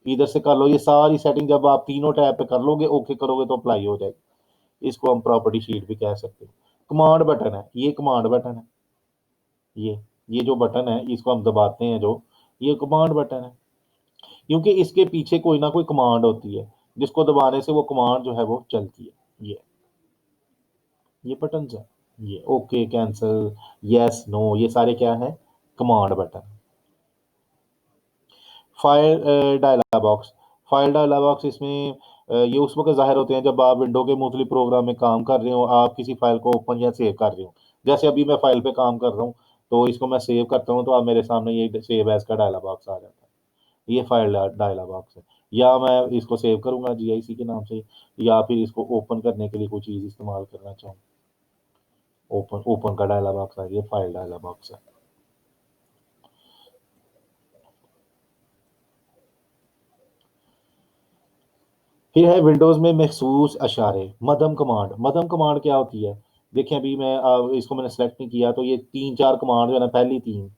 Speaker 1: इधर से कर लो, ये सारी सेटिंग जब आप तीनों टैब पे कर लोगे, ओके करोगे तो अप्लाई हो जाएगी। इसको हम प्रॉपर्टी शीट भी कह सकते हो। कमांड बटन है, ये कमांड बटन है। ये ये जो बटन है इसको हम दबाते हैं जो, ये कमांड बटन है। क्योंकि इसके पीछे कोई ना कोई कमांड होती है, जिसको दबाने से वो कमांड जो है वो चलती है। ये बटन्स हैं। ये ओके, कैंसल, येस, नो, ये सारे क्या हैं? Command button. File dialog box. File dialog box इसमें ये उस वक़्त ज़ाहिर होते हैं जब आप विंडो के मुख्तलिफ प्रोग्राम में काम कर रहे हो, आप किसी फ़ाइल को ओपन या सेव कर रहे हो। जैसे अभी मैं फ़ाइल पे काम कर रहा हूँ, तो इसको मैं सेव करता हूँ, तो अब मेरे सामने ये सेव एज़ का डायलॉग बॉक्स आ जाता है। ये फाइल डायलॉग बॉक्स है। या मैं इसको सेव करूँगा जीआईसी के नाम से, या फिर इसको ओपन करने के लिए कोई चीज़ इस्तेमाल करना चाहूँ। ओपन ओपन का डायलॉग बॉक्स है, ये फाइल डायलॉग बॉक्स है। फिर है विंडोज़ में महसूस अशारे, मध्यम कमांड। मध्यम कमांड क्या होती है? देखिए अभी मैं इसको मैंने सेलेक्ट नहीं किया, तो ये 3-4 कमांड जो है ना, पहली 3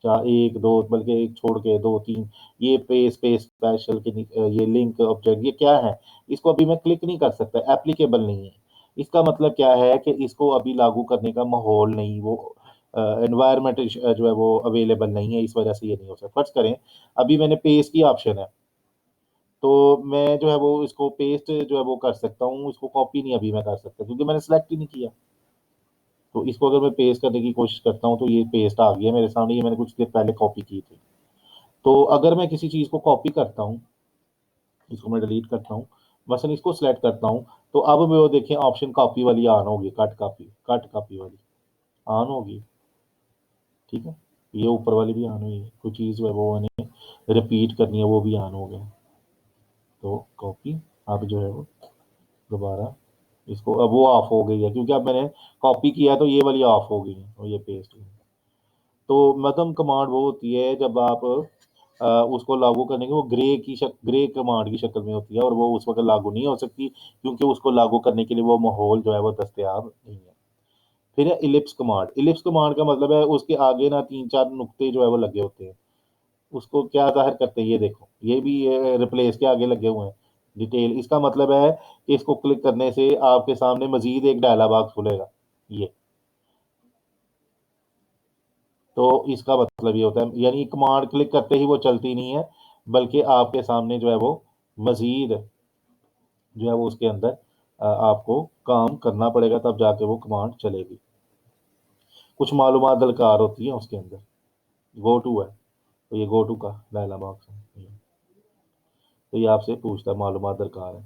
Speaker 1: चा 1-2 बल्कि 1 छोड़ के 2-3, ये स्पेस स्पेशल के ये लिंक ऑब्जेक्ट ये क्या है? इसको अभी मैं क्लिक नहीं कर सकता, एप्लीकेबल नहीं है। इसका मतलब क्या है कि इसको अभी लागू करने का माहौल नहीं, वो एनवायरनमेंट जो है वो अवेलेबल नहीं है, इस वजह से ये नहीं हो सकता। फर्ज़ करें अभी मैंने पेस्ट की ऑप्शन है, तो मैं जो है वो इसको पेस्ट जो है वो कर सकता हूँ, इसको कॉपी नहीं अभी मैं कर सकता क्योंकि मैंने सेलेक्ट ही नहीं किया। तो इसको अगर मैं पेस्ट करने की कोशिश करता हूँ, तो ये पेस्ट आ गया मेरे सामने, ये मैंने कुछ देर पहले कॉपी की थी। तो अगर मैं किसी चीज़ को कॉपी करता हूँ, इसको मैं डिलीट करता हूँ, मसलन इसको सेलेक्ट करता हूँ, तो अब वो देखिए ऑप्शन कॉपी वाली ऑन होगी, कट कॉपी वाली ऑन होगी, ठीक है? ये ऊपर वाली भी ऑन हुई है, कोई चीज़ जो है वो मैंने रिपीट करनी है, वो भी ऑन हो गया। तो कॉपी अब जो है वो दोबारा इसको अब वो ऑफ हो गई है क्योंकि अब मैंने कॉपी किया है तो ये वाली ऑफ हो गई है और ये पेस्ट हुई। तो मध्यम कमांड वो होती है जब आप उसको लागू करने के वो ग्रे कमांड की शक्ल में होती है और वो उस वक्त लागू नहीं हो सकती क्योंकि उसको लागू करने के लिए वो माहौल जो है वो दस्तयाब नहीं है। फिर है इलिप्स कमांड। इलिप्स कमांड का मतलब है उसके आगे ना तीन चार नुक्ते जो है वो लगे होते हैं। उसको क्या जाहिर करते हैं ये देखो, ये भी रिप्लेस के आगे लगे हुए हैं डिटेल। इसका मतलब है कि इसको क्लिक करने से आपके सामने मजीद एक डायलॉग बॉक्स खुलेगा। ये तो इसका मतलब ये होता है यानी कमांड क्लिक करते ही वो चलती नहीं है, बल्कि आपके सामने जो है वो मजीद जो है वो उसके अंदर आपको काम करना पड़ेगा तब जाके वो कमांड चलेगी। कुछ मालूमात दरकार होती है उसके अंदर। गो टू है तो ये गो टू का डायलॉग बॉक्स है तो ये आपसे पूछता है मालूमात दरकार है।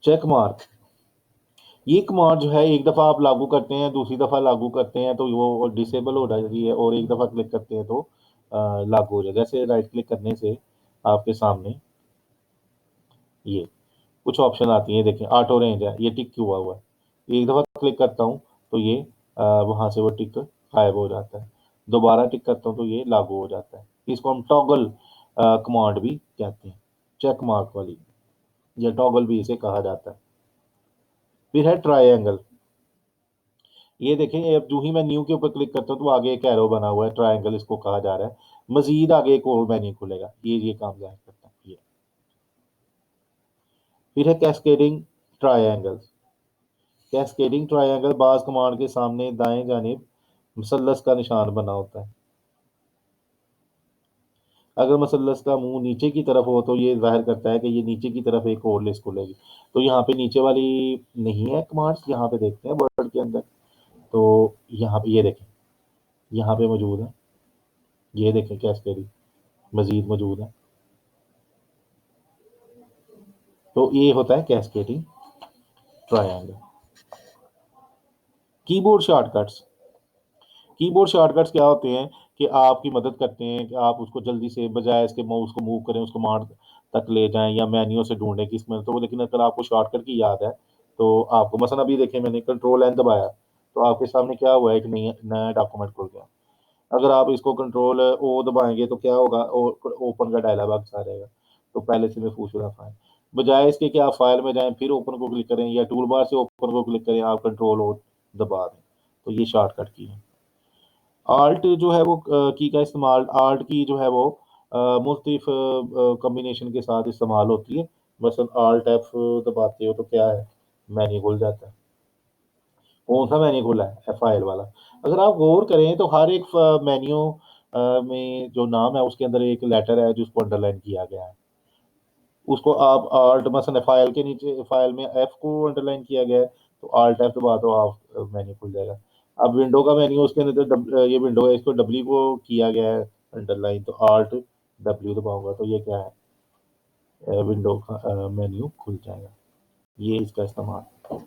Speaker 1: चेक मार्क, ये कमांड जो है एक दफ़ा आप लागू करते हैं, दूसरी दफ़ा लागू करते हैं तो वो डिसेबल हो जाती है और एक दफ़ा क्लिक करते हैं तो लागू हो जाएगा। जैसे राइट क्लिक करने से आपके सामने ये कुछ ऑप्शन आती है, देखें ऑटो रेंज है, ये टिक हुआ हुआ है। एक दफ़ा क्लिक करता हूँ तो ये वहाँ से वो टिक गायब हो जाता है। दोबारा टिक करता हूँ तो ये लागू हो जाता है। इसको हम टॉगल कमांड भी कहते हैं, चेक मार्क वाली, या टॉगल भी इसे कहा जाता है। फिर है ट्रायंगल। ये देखें अब जो ही मैं न्यू के ऊपर क्लिक करता हूँ तो आगे एक एरो बना हुआ है, ट्रायंगल इसको कहा जा रहा है। मजीद आगे एक और मेन्यू खुलेगा, ये काम जाहिर करता है ये। फिर है कैस्केडिंग ट्रायंगल। कैस्केडिंग ट्रायंगल बाज कमांड के सामने दाएं जानिब मसल्लस का निशान बना होता है। अगर मसल्लस का मुंह नीचे की तरफ हो तो ये जाहिर करता है कि ये नीचे की तरफ एक और लिस्ट खुलेगी। तो यहाँ पे नीचे वाली नहीं है कमांड्स, यहाँ पे देखते हैं वर्ड के अंदर। तो यहाँ पे ये देखें, यहाँ पे मौजूद है, ये देखें कैस्केडिंग मजीद मौजूद है। तो ये होता है cascading triangle. Keyboard shortcuts. Keyboard shortcuts क्या होते हैं कि आपकी मदद करते हैं कि आप उसको जल्दी से बजाय इसके माउस को मूव करें, उसको कमांड तक ले जाएं या मेन्यू से ढूंढें कि इसमें तो। लेकिन अगर आपको शॉर्टकट की याद है तो आपको मसलन अभी देखें मैंने कंट्रोल एन दबाया तो आपके सामने क्या हुआ है, एक नई नया डॉक्यूमेंट खुल गया। अगर आप इसको कंट्रोल ओ दबाएंगे तो क्या होगा, ओपन का डायलॉग बॉक्स आ जाएगा। तो पहले से मैं पूछ रहा फाइल, बजाय इसके कि आप फाइल में जाएं फिर ओपन को क्लिक करें या टूल बार से ओपन को क्लिक करें, आप कंट्रोल ओ दबा दें। तो ये शॉर्टकट की है। आल्ट जो है वो की का इस्तेमाल, आल्ट की जो है वो मुख्तलिफ कम्बिनेशन के साथ इस्तेमाल होती है। मसलन आल्ट एफ दबाते हो तो क्या है, मेन्यू खुल जाता है। कौन सा मेन्यू खुला है, फाइल वाला। अगर आप गौर करें तो हर एक मेन्यू में जो नाम है उसके अंदर एक लेटर है जिसको अंडरलाइन किया गया है। उसको आप आल्ट मसलन फाइल के नीचे फाइल में एफ को अंडरलाइन किया गया है तो आल्ट एफ दबा दो, आप मेन्यू खुल जाएगा। अब विंडो का मेन्यू उसके अंदर तो ये विंडो है, इसको डब्ल्यू को किया गया है अंडरलाइन तो आल्ट डब्ल्यू दबाऊंगा तो ये क्या है, विंडो का मेन्यू खुल जाएगा। ये इसका इस्तेमाल।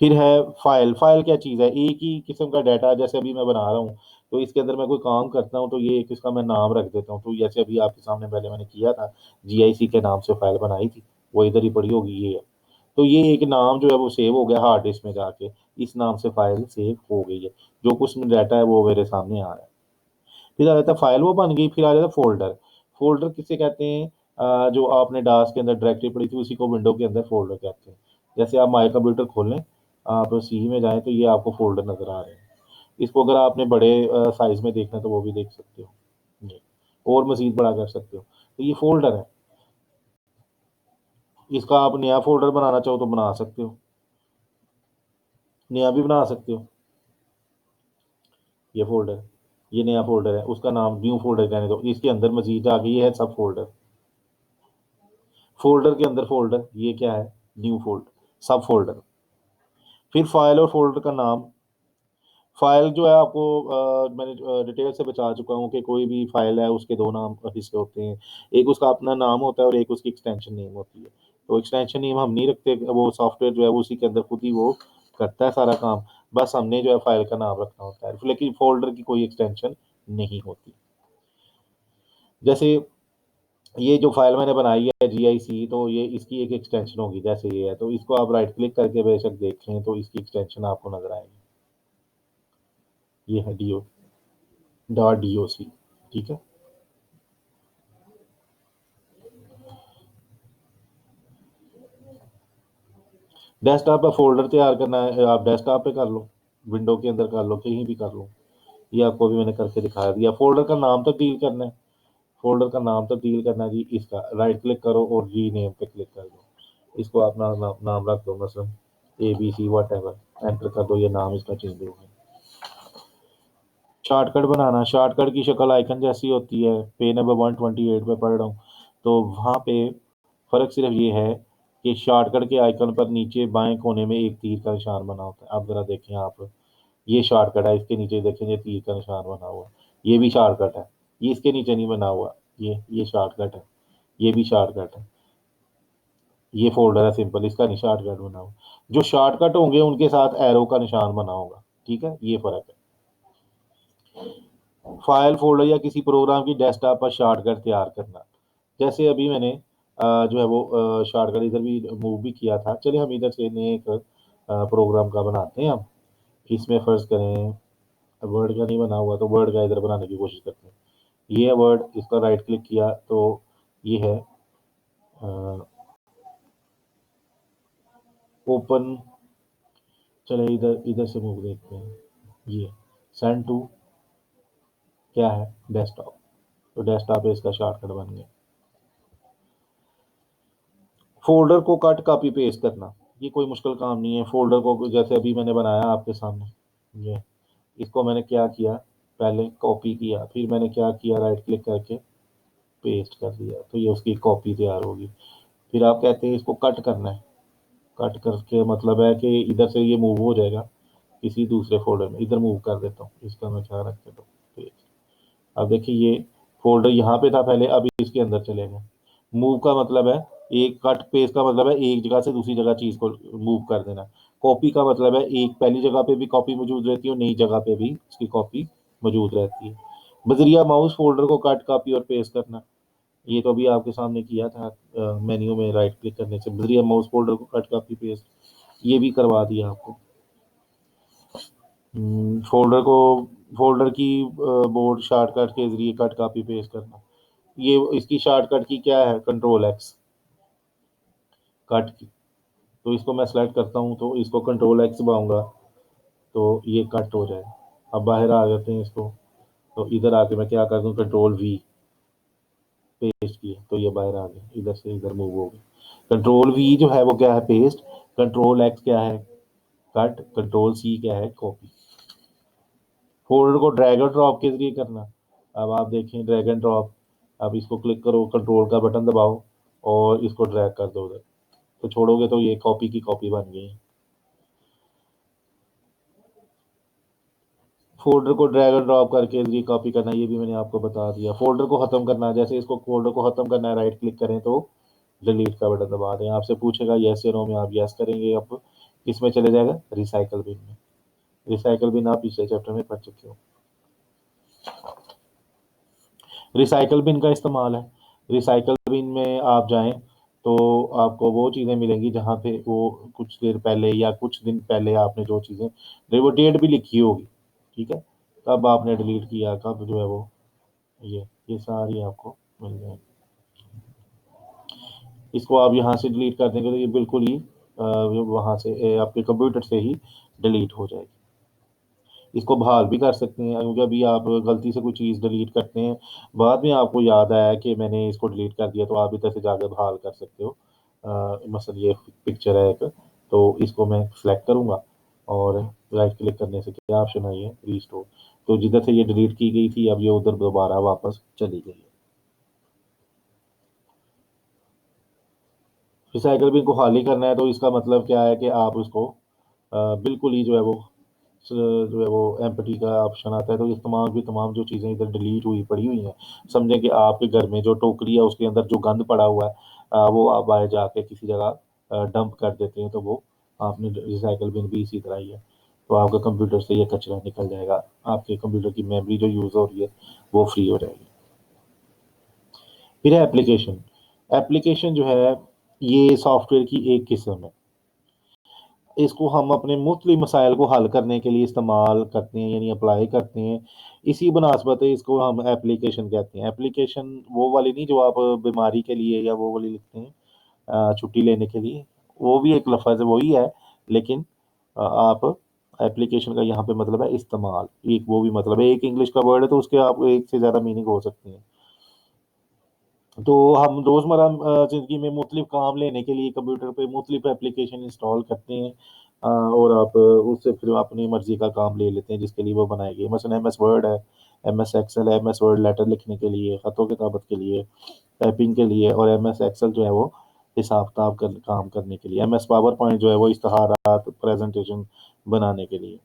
Speaker 1: फिर है फाइल। फाइल क्या चीज़ है, एक ही किस्म का डाटा जैसे अभी मैं बना रहा हूँ तो इसके अंदर मैं कोई काम करता हूँ तो ये एक इसका मैं नाम रख देता हूँ। तो जैसे अभी आपके सामने पहले मैंने किया था, जीआईसी के नाम से फाइल बनाई थी, वो इधर ही पड़ी होगी, ये है। तो ये एक नाम जो है वो सेव हो गया हार्ड डिस्क में जाके, इस नाम से फाइल सेव हो गई है। जो कुछ में डाटा है वो मेरे सामने आ रहा है। फिर आ जाता है फाइल वो बन गई, फिर आ जाता है फोल्डर। फोल्डर किसे कहते हैं, जो आपने डास के अंदर डायरेक्टरी पड़ी थी उसी को विंडो के अंदर फोल्डर कहते हैं। जैसे आप माई कंप्यूटर खोल लें, आप सी में जाएं तो ये आपको फोल्डर नजर आ रहे हैं। इसको अगर आपने बड़े साइज में देखना है तो वो भी देख सकते हो ये, और मजीद बड़ा कर सकते हो। तो ये फोल्डर है, इसका आप नया फोल्डर बनाना चाहो तो बना सकते हो, नया भी बना सकते हो। ये फोल्डर, ये नया फोल्डर है, उसका नाम न्यू फोल्डर रहने दो। इसके अंदर मजीद आ गई है सब फोल्डर। फोल्डर के अंदर फोल्डर, ये क्या है, न्यू फोल्डर, सब फोल्डर। फिर फाइल और फोल्डर का नाम। फाइल जो है आपको मैंने डिटेल से बता चुका हूँ कि कोई भी फाइल है उसके दो नाम हिस्से होते हैं। एक उसका अपना नाम होता है और एक उसकी एक्सटेंशन नेम होती है। तो एक्सटेंशन नेम हम नहीं रखते, वो सॉफ्टवेयर जो है वो उसी के अंदर खुद ही वो करता है सारा काम। बस हमने जो है फाइल का नाम रखना होता है, लेकिन फोल्डर की कोई एक्सटेंशन नहीं होती। जैसे ये जो फाइल मैंने बनाई है GIC, तो ये इसकी एक एक्सटेंशन होगी, जैसे ये है, तो इसको आप राइट क्लिक करके बेशक देखें तो इसकी एक्सटेंशन आपको नजर आएगी। ये है DO.DOC। ठीक है। डेस्कटॉप पर फोल्डर तैयार करना है, आप डेस्कटॉप पे कर लो, विंडो के अंदर कर लो, कहीं भी कर लो। ये आपको भी मैंने करके दिखा दिया। फोल्डर का नाम तब्दील करना है, फोल्डर का नाम तब्दील करना है जी। इसका राइट क्लिक करो और रीनेम पे क्लिक कर दो। इसको अपना नाम रख दो, मसलन ABC वट एवर, एंटर कर दो, ये नाम इसका चेंज हो गया। शॉर्टकट बनाना, शॉर्टकट की शक्ल आइकन जैसी होती है, पेज नंबर 128 पे पढ़ रहा हूँ, तो वहाँ पे फ़र्क सिर्फ ये है कि शॉर्टकट के आइकन पर नीचे बाएं कोने में एक तीर का निशान बना होता है। आप ज़रा देखें, आप ये शॉर्टकट है, इसके नीचे देखेंगे तीर का निशान बना हुआ, ये भी शॉर्टकट है। ये इसके नीचे नहीं बना हुआ, ये शॉर्टकट है, ये भी शॉर्टकट है। ये फोल्डर है सिंपल, इसका नहीं शॉर्टकट बना हुआ। जो शॉर्टकट होंगे उनके साथ एरो का निशान बना होगा। ठीक है, ये फ़र्क है। फाइल फोल्डर या किसी प्रोग्राम की डेस्कटॉप पर शॉर्टकट तैयार करना, जैसे अभी मैंने जो है वो शॉर्टकट इधर भी मूव भी किया था। चलिए हम इधर से नए एक प्रोग्राम का बनाते हैं हम। इसमें फर्ज करें, वर्ड का नहीं बना हुआ तो वर्ड का इधर बनाने की कोशिश करते हैं। ये है वर्ड, इसका राइट क्लिक किया तो ये है ओपन। चले इधर इधर से मूव देखते हैं। ये सेंड टू क्या है, डेस्कटॉप, तो डेस्कटॉप पे इसका शॉर्टकट बन गया। फोल्डर को कट कॉपी पेस्ट करना, ये कोई मुश्किल काम नहीं है। फोल्डर को जैसे अभी मैंने बनाया आपके सामने, ये इसको मैंने क्या किया, पहले कॉपी किया, फिर मैंने क्या किया, राइट क्लिक करके पेस्ट कर दिया, तो ये उसकी कॉपी तैयार होगी। फिर आप कहते हैं इसको कट करना है, कट करके मतलब है कि इधर से ये मूव हो जाएगा किसी दूसरे फोल्डर में। इधर मूव कर देता हूँ, इसका मैं क्या रख देता हूँ, पेस्ट। अब देखिए ये फोल्डर यहाँ पे था पहले, अब इसके अंदर चलेगा। मूव का मतलब है, एक कट पेस्ट का मतलब है एक जगह से दूसरी जगह चीज को मूव कर देना। कॉपी का मतलब है एक पहली जगह पे भी कॉपी मौजूद रहती है और नई जगह पे भी उसकी कॉपी मौजूद रहती है। बजरिया माउस फोल्डर को कट कॉपी और पेस्ट करना, ये तो अभी आपके सामने किया था। मेन्यू में राइट क्लिक करने से बजरिया माउस फोल्डर को कट कॉपी पेस्ट, ये भी करवा दिया आपको। फोल्डर को, फोल्डर की बोर्ड शॉर्टकट के जरिए कट कॉपी पेस्ट करना, ये इसकी शॉर्टकट की क्या है, कंट्रोल X, कट की। तो इसको मैं सेलेक्ट करता हूँ, तो इसको कंट्रोल X दबाऊंगा तो ये कट हो जाए। अब बाहर आ जाते हैं इसको, तो इधर आके मैं क्या कर दूँ, कंट्रोल V, पेस्ट किए तो ये बाहर आ गए, इधर से इधर मूव हो गए। कंट्रोल V जो है वो क्या है, पेस्ट। कंट्रोल X क्या है, कट। कंट्रोल C क्या है, कॉपी। फोल्डर को ड्रैग और ड्रॉप के जरिए करना, अब आप देखें ड्रैग एंड ड्रॉप। अब इसको क्लिक करो, कंट्रोल का बटन दबाओ और इसको ड्रैग कर दो उधर, तो छोड़ोगे तो ये कॉपी की कॉपी बन गई। फोल्डर को ड्रैग और ड्रॉप करके जरिए कॉपी करना, ये भी मैंने आपको बता दिया। फोल्डर को खत्म करना, जैसे इसको फोल्डर को खत्म करना है, राइट क्लिक करें तो डिलीट का बटन दबा दें। आपसे पूछेगा यस या नो में, आप यस करेंगे, अब इसमें चले जाएगा रिसाइकल बिन में। रिसाइकल बिन आप पिछले चैप्टर में पढ़ चुके हो। रिसाइकल बिन का इस्तेमाल है, रिसाइकल बिन में आप जाएं तो आपको वो चीज़ें मिलेंगी जहाँ पे वो कुछ देर पहले या कुछ दिन पहले आपने जो चीज़ें, वो डेट भी लिखी होगी, ठीक है, कब आपने डिलीट किया, कब जो है वो, ये सारी आपको मिल जाएगी। इसको आप यहाँ से डिलीट कर देंगे तो ये बिल्कुल ही वहाँ से आपके कंप्यूटर से ही डिलीट हो जाएगी। इसको बहाल भी कर सकते हैं, क्योंकि अभी आप गलती से कोई चीज़ डिलीट करते हैं, बाद में आपको याद आया कि मैंने इसको डिलीट कर दिया, तो आप इधर से जाकर बहाल कर सकते हो। मसलन ये पिक्चर है एक, तो इसको मैं सेलेक्ट करूँगा और राइट क्लिक करने से क्या ऑप्शन आई है, रीस्टोर। तो जिधर से ये डिलीट की गई थी अब ये उधर दोबारा वापस चली गई है। रिसाइकल बिन को खाली करना है तो इसका मतलब क्या है कि आप उसको बिल्कुल ही जो है वो जो है वो एम्पटी का ऑप्शन आता है, तो ये तमाम की तमाम जो चीज़ें इधर डिलीट हुई पड़ी हुई हैं, समझें कि आपके घर में जो टोकरी है उसके अंदर जो गंद पड़ा हुआ है, वो आप बाहर जाके किसी जगह डंप कर देते हैं, तो वो आपने रिसाइकल बिन भी इसी तरह ही है। तो आपके कंप्यूटर से ये कचरा निकल जाएगा, आपके कंप्यूटर की मेमोरी जो यूज़ हो रही है वो फ्री हो जाएगी। फिर है एप्लीकेशन। एप्लीकेशन जो है, ये सॉफ्टवेयर की एक किस्म है। इसको हम अपने मुख्तलिफ मसाइल को हल करने के लिए इस्तेमाल करते हैं, यानी अप्लाई करते हैं। इसी मुनासबत है इसको हम एप्लीकेशन कहते हैं। एप्लीकेशन वो वाली नहीं जो आप बीमारी के लिए या वो वाली लिखते हैं छुट्टी लेने के लिए, वो भी एक लफ्ज़ है, वही है, लेकिन आप एप्लीकेशन का यहाँ पे मतलब है इस्तेमाल, एक वो भी मतलब है, एक इंग्लिश का वर्ड है तो उसके आप एक से ज़्यादा मीनिंग हो सकती हैं। तो हम रोज़मर्रा ज़िंदगी में मुख्तलिफ काम लेने के लिए कंप्यूटर पे मुख्तलिफ एप्लीकेशन इंस्टॉल करते हैं, और आप उससे फिर अपनी मर्ज़ी का काम ले लेते हैं जिसके लिए वो बनाई गई है। मसलन एमएस वर्ड है, एमएस एक्सेल है, एमएस वर्ड लेटर लिखने के लिए, ख़त-ओ-किताबत के लिए, टाइपिंग के लिए, और एमएस एक्सेल जो है वो हिसाब-किताब कर काम करने के लिए। एमएस पावर पॉइंट जो है वो इश्तिहारात, प्रेज़ेंटेशन बनाने के लिए।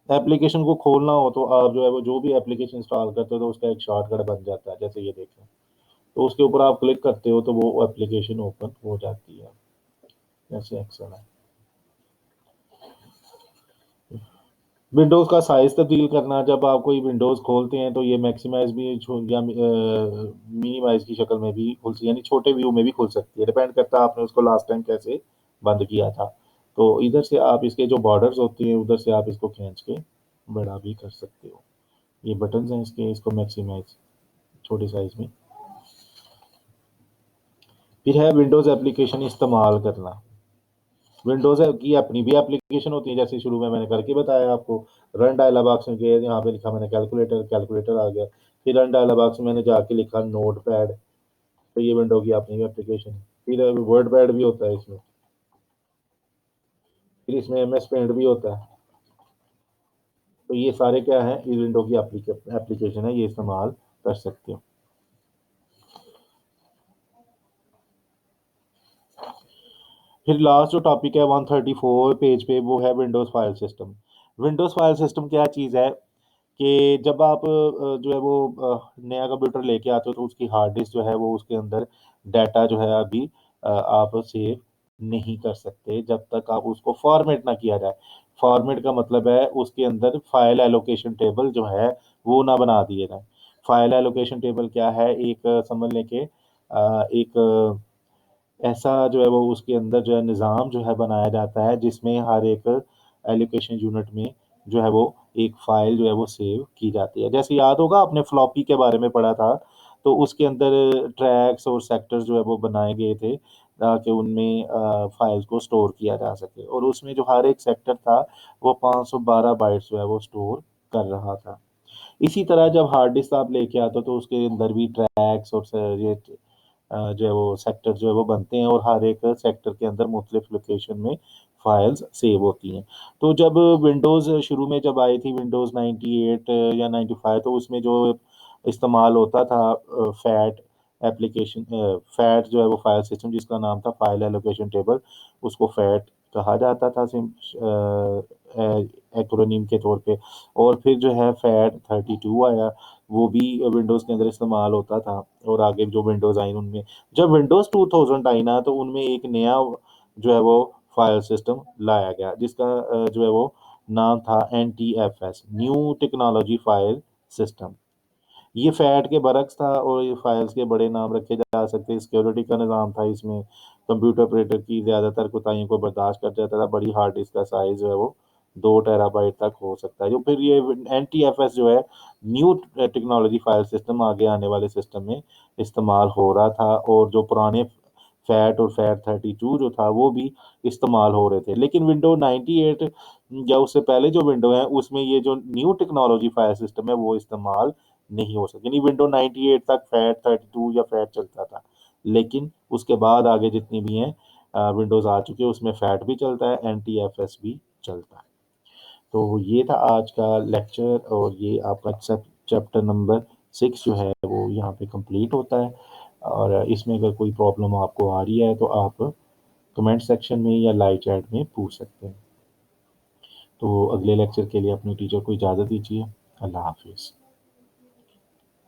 Speaker 1: एप्लीकेशन को खोलना हो तो आप जो है वो जो भी एप्लीकेशन इंस्टॉल करते हो तो उसका एक शॉर्टकट बन जाता है, जैसे ये देखें। तो उसके ऊपर आप क्लिक करते हो तो वो एप्लीकेशन ओपन हो जाती है, जैसे एक्सेल है। विंडोज़ का साइज़ तब्दील करना, जब आप कोई विंडोज़ खोलते हैं तो ये मैक्सिमाइज़ भी या मिनिमाइज़ की शक्ल में भी खुल यानी छोटे व्यू में भी खुल सकती है, डिपेंड करता है आपने उसको लास्ट टाइम कैसे बंद किया था। तो इधर से आप इसके जो बॉर्डर्स होती हैं उधर से आप इसको खींच के बड़ा भी कर सकते हो। ये बटन्स हैं इसके, इसको मैक्सिमाइज़ छोटे साइज़ में। फिर है विंडोज़ एप्लीकेशन इस्तेमाल करना। विंडोज़ की अपनी भी एप्लीकेशन होती है, जैसे शुरू में मैंने करके बताया आपको। रन डायलॉग बॉक्स में गए, यहाँ पे लिखा मैंने कैलकुलेटर, कैलकुलेटर आ गया। फिर रन डायलॉग बॉक्स में मैंने जाके लिखा नोटपैड, तो ये विंडो की अपनी एप्लीकेशन है। फिर वर्डपैड भी होता है इसमें, फिर इसमें एमएस पेंट भी होता है। तो ये सारे क्या है, ये विंडो की एप्लीकेशन है, ये इस्तेमाल कर सकते हो। फिर लास्ट जो टॉपिक है 134 पेज पे, वो है Windows file system. Windows file system क्या चीज़ है कि जब आप जो है वो नया कंप्यूटर लेके आते हो तो उसकी हार्ड डिस्क जो है वो उसके अंदर डाटा जो है अभी आप सेव नहीं कर सकते जब तक आप उसको फॉर्मेट ना किया जाए। फॉर्मेट का मतलब है उसके अंदर फाइल एलोकेशन टेबल जो है वो ना बना दिए जाए। फाइल एलोकेशन टेबल क्या है? एक समझ लें कि एक ऐसा जो है वो उसके अंदर जो है निज़ाम जो है बनाया जाता है जिसमें हर एक एलोकेशन यूनिट में जो है वो एक फ़ाइल जो है वो सेव की जाती है। जैसे याद होगा आपने फ्लॉपी के बारे में पढ़ा था, तो उसके अंदर ट्रैक्स और सेक्टर्स जो है वो बनाए गए थे ताकि उनमें फ़ाइल्स को स्टोर किया जा सके, और उसमें जो हर एक सेक्टर था वो 512 बाइट्स जो है वो स्टोर कर रहा था। इसी तरह जब हार्ड डिस्क आप लेके आते हो तो उसके अंदर भी ट्रैक्स और ये जो है वो सेक्टर जो है वो बनते हैं, और हर एक सेक्टर के अंदर मुख्तलिफ लोकेशन में फाइल्स सेव होती हैं। तो जब विंडोज़ शुरू में जब आई थी विंडोज़ 98 या 95, तो उसमें जो इस्तेमाल होता था फैट एप्लीकेशन, फैट जो है वो फाइल सिस्टम जिसका नाम था फाइल एलोकेशन टेबल, उसको फैट कहा जाता था एक्रोनीम के तौर पे। और फिर जो है फैट 32 आया, वो भी विंडोज़ के अंदर इस्तेमाल होता था, और आगे जो विंडोज़ आई उनमें, जब विंडोज़ 2000 आई ना तो उनमें एक नया जो है वो फाइल सिस्टम लाया गया जिसका जो है वो नाम था NTFS, new technology file system. ये फैट के बरक्स था, और ये फाइल्स के बड़े नाम रखे जा सकते हैं। सिक्योरिटी का निज़ाम था इसमें, कंप्यूटर ऑपरेटर की ज़्यादातर कोताहियों को बर्दाश्त कर जाता था। बड़ी हार्ड डिस्क का साइज़ जो है वो 2 टेराबाइट तक हो सकता है। जो फिर ये एनटीएफएस जो है न्यू टेक्नोलॉजी फाइल सिस्टम, आगे आने वाले सिस्टम में इस्तेमाल हो रहा था, और जो पुराने फैट और फैट 32 जो था वो भी इस्तेमाल हो रहे थे। लेकिन विंडो 98 या उससे पहले जो विंडो है उसमें ये जो न्यू टेक्नोलॉजी फाइल सिस्टम है वो इस्तेमाल नहीं हो सके, यानी विंडो 98 तक फैट 32 या फैट चलता था। लेकिन उसके बाद आगे जितनी भी हैं विंडोज़ आ चुके हैं उसमें फैट भी चलता है, एनटीएफएस भी चलता है। तो ये था आज का लेक्चर, और ये आपका चैप्टर नंबर 6 जो है वो यहाँ पे कंप्लीट होता है। और इसमें अगर कोई प्रॉब्लम आपको आ रही है तो आप कमेंट सेक्शन में या लाइव चैट में पूछ सकते हैं। तो अगले लेक्चर के लिए अपने टीचर को इजाज़त दीजिए। अल्लाह हाफ़िज़।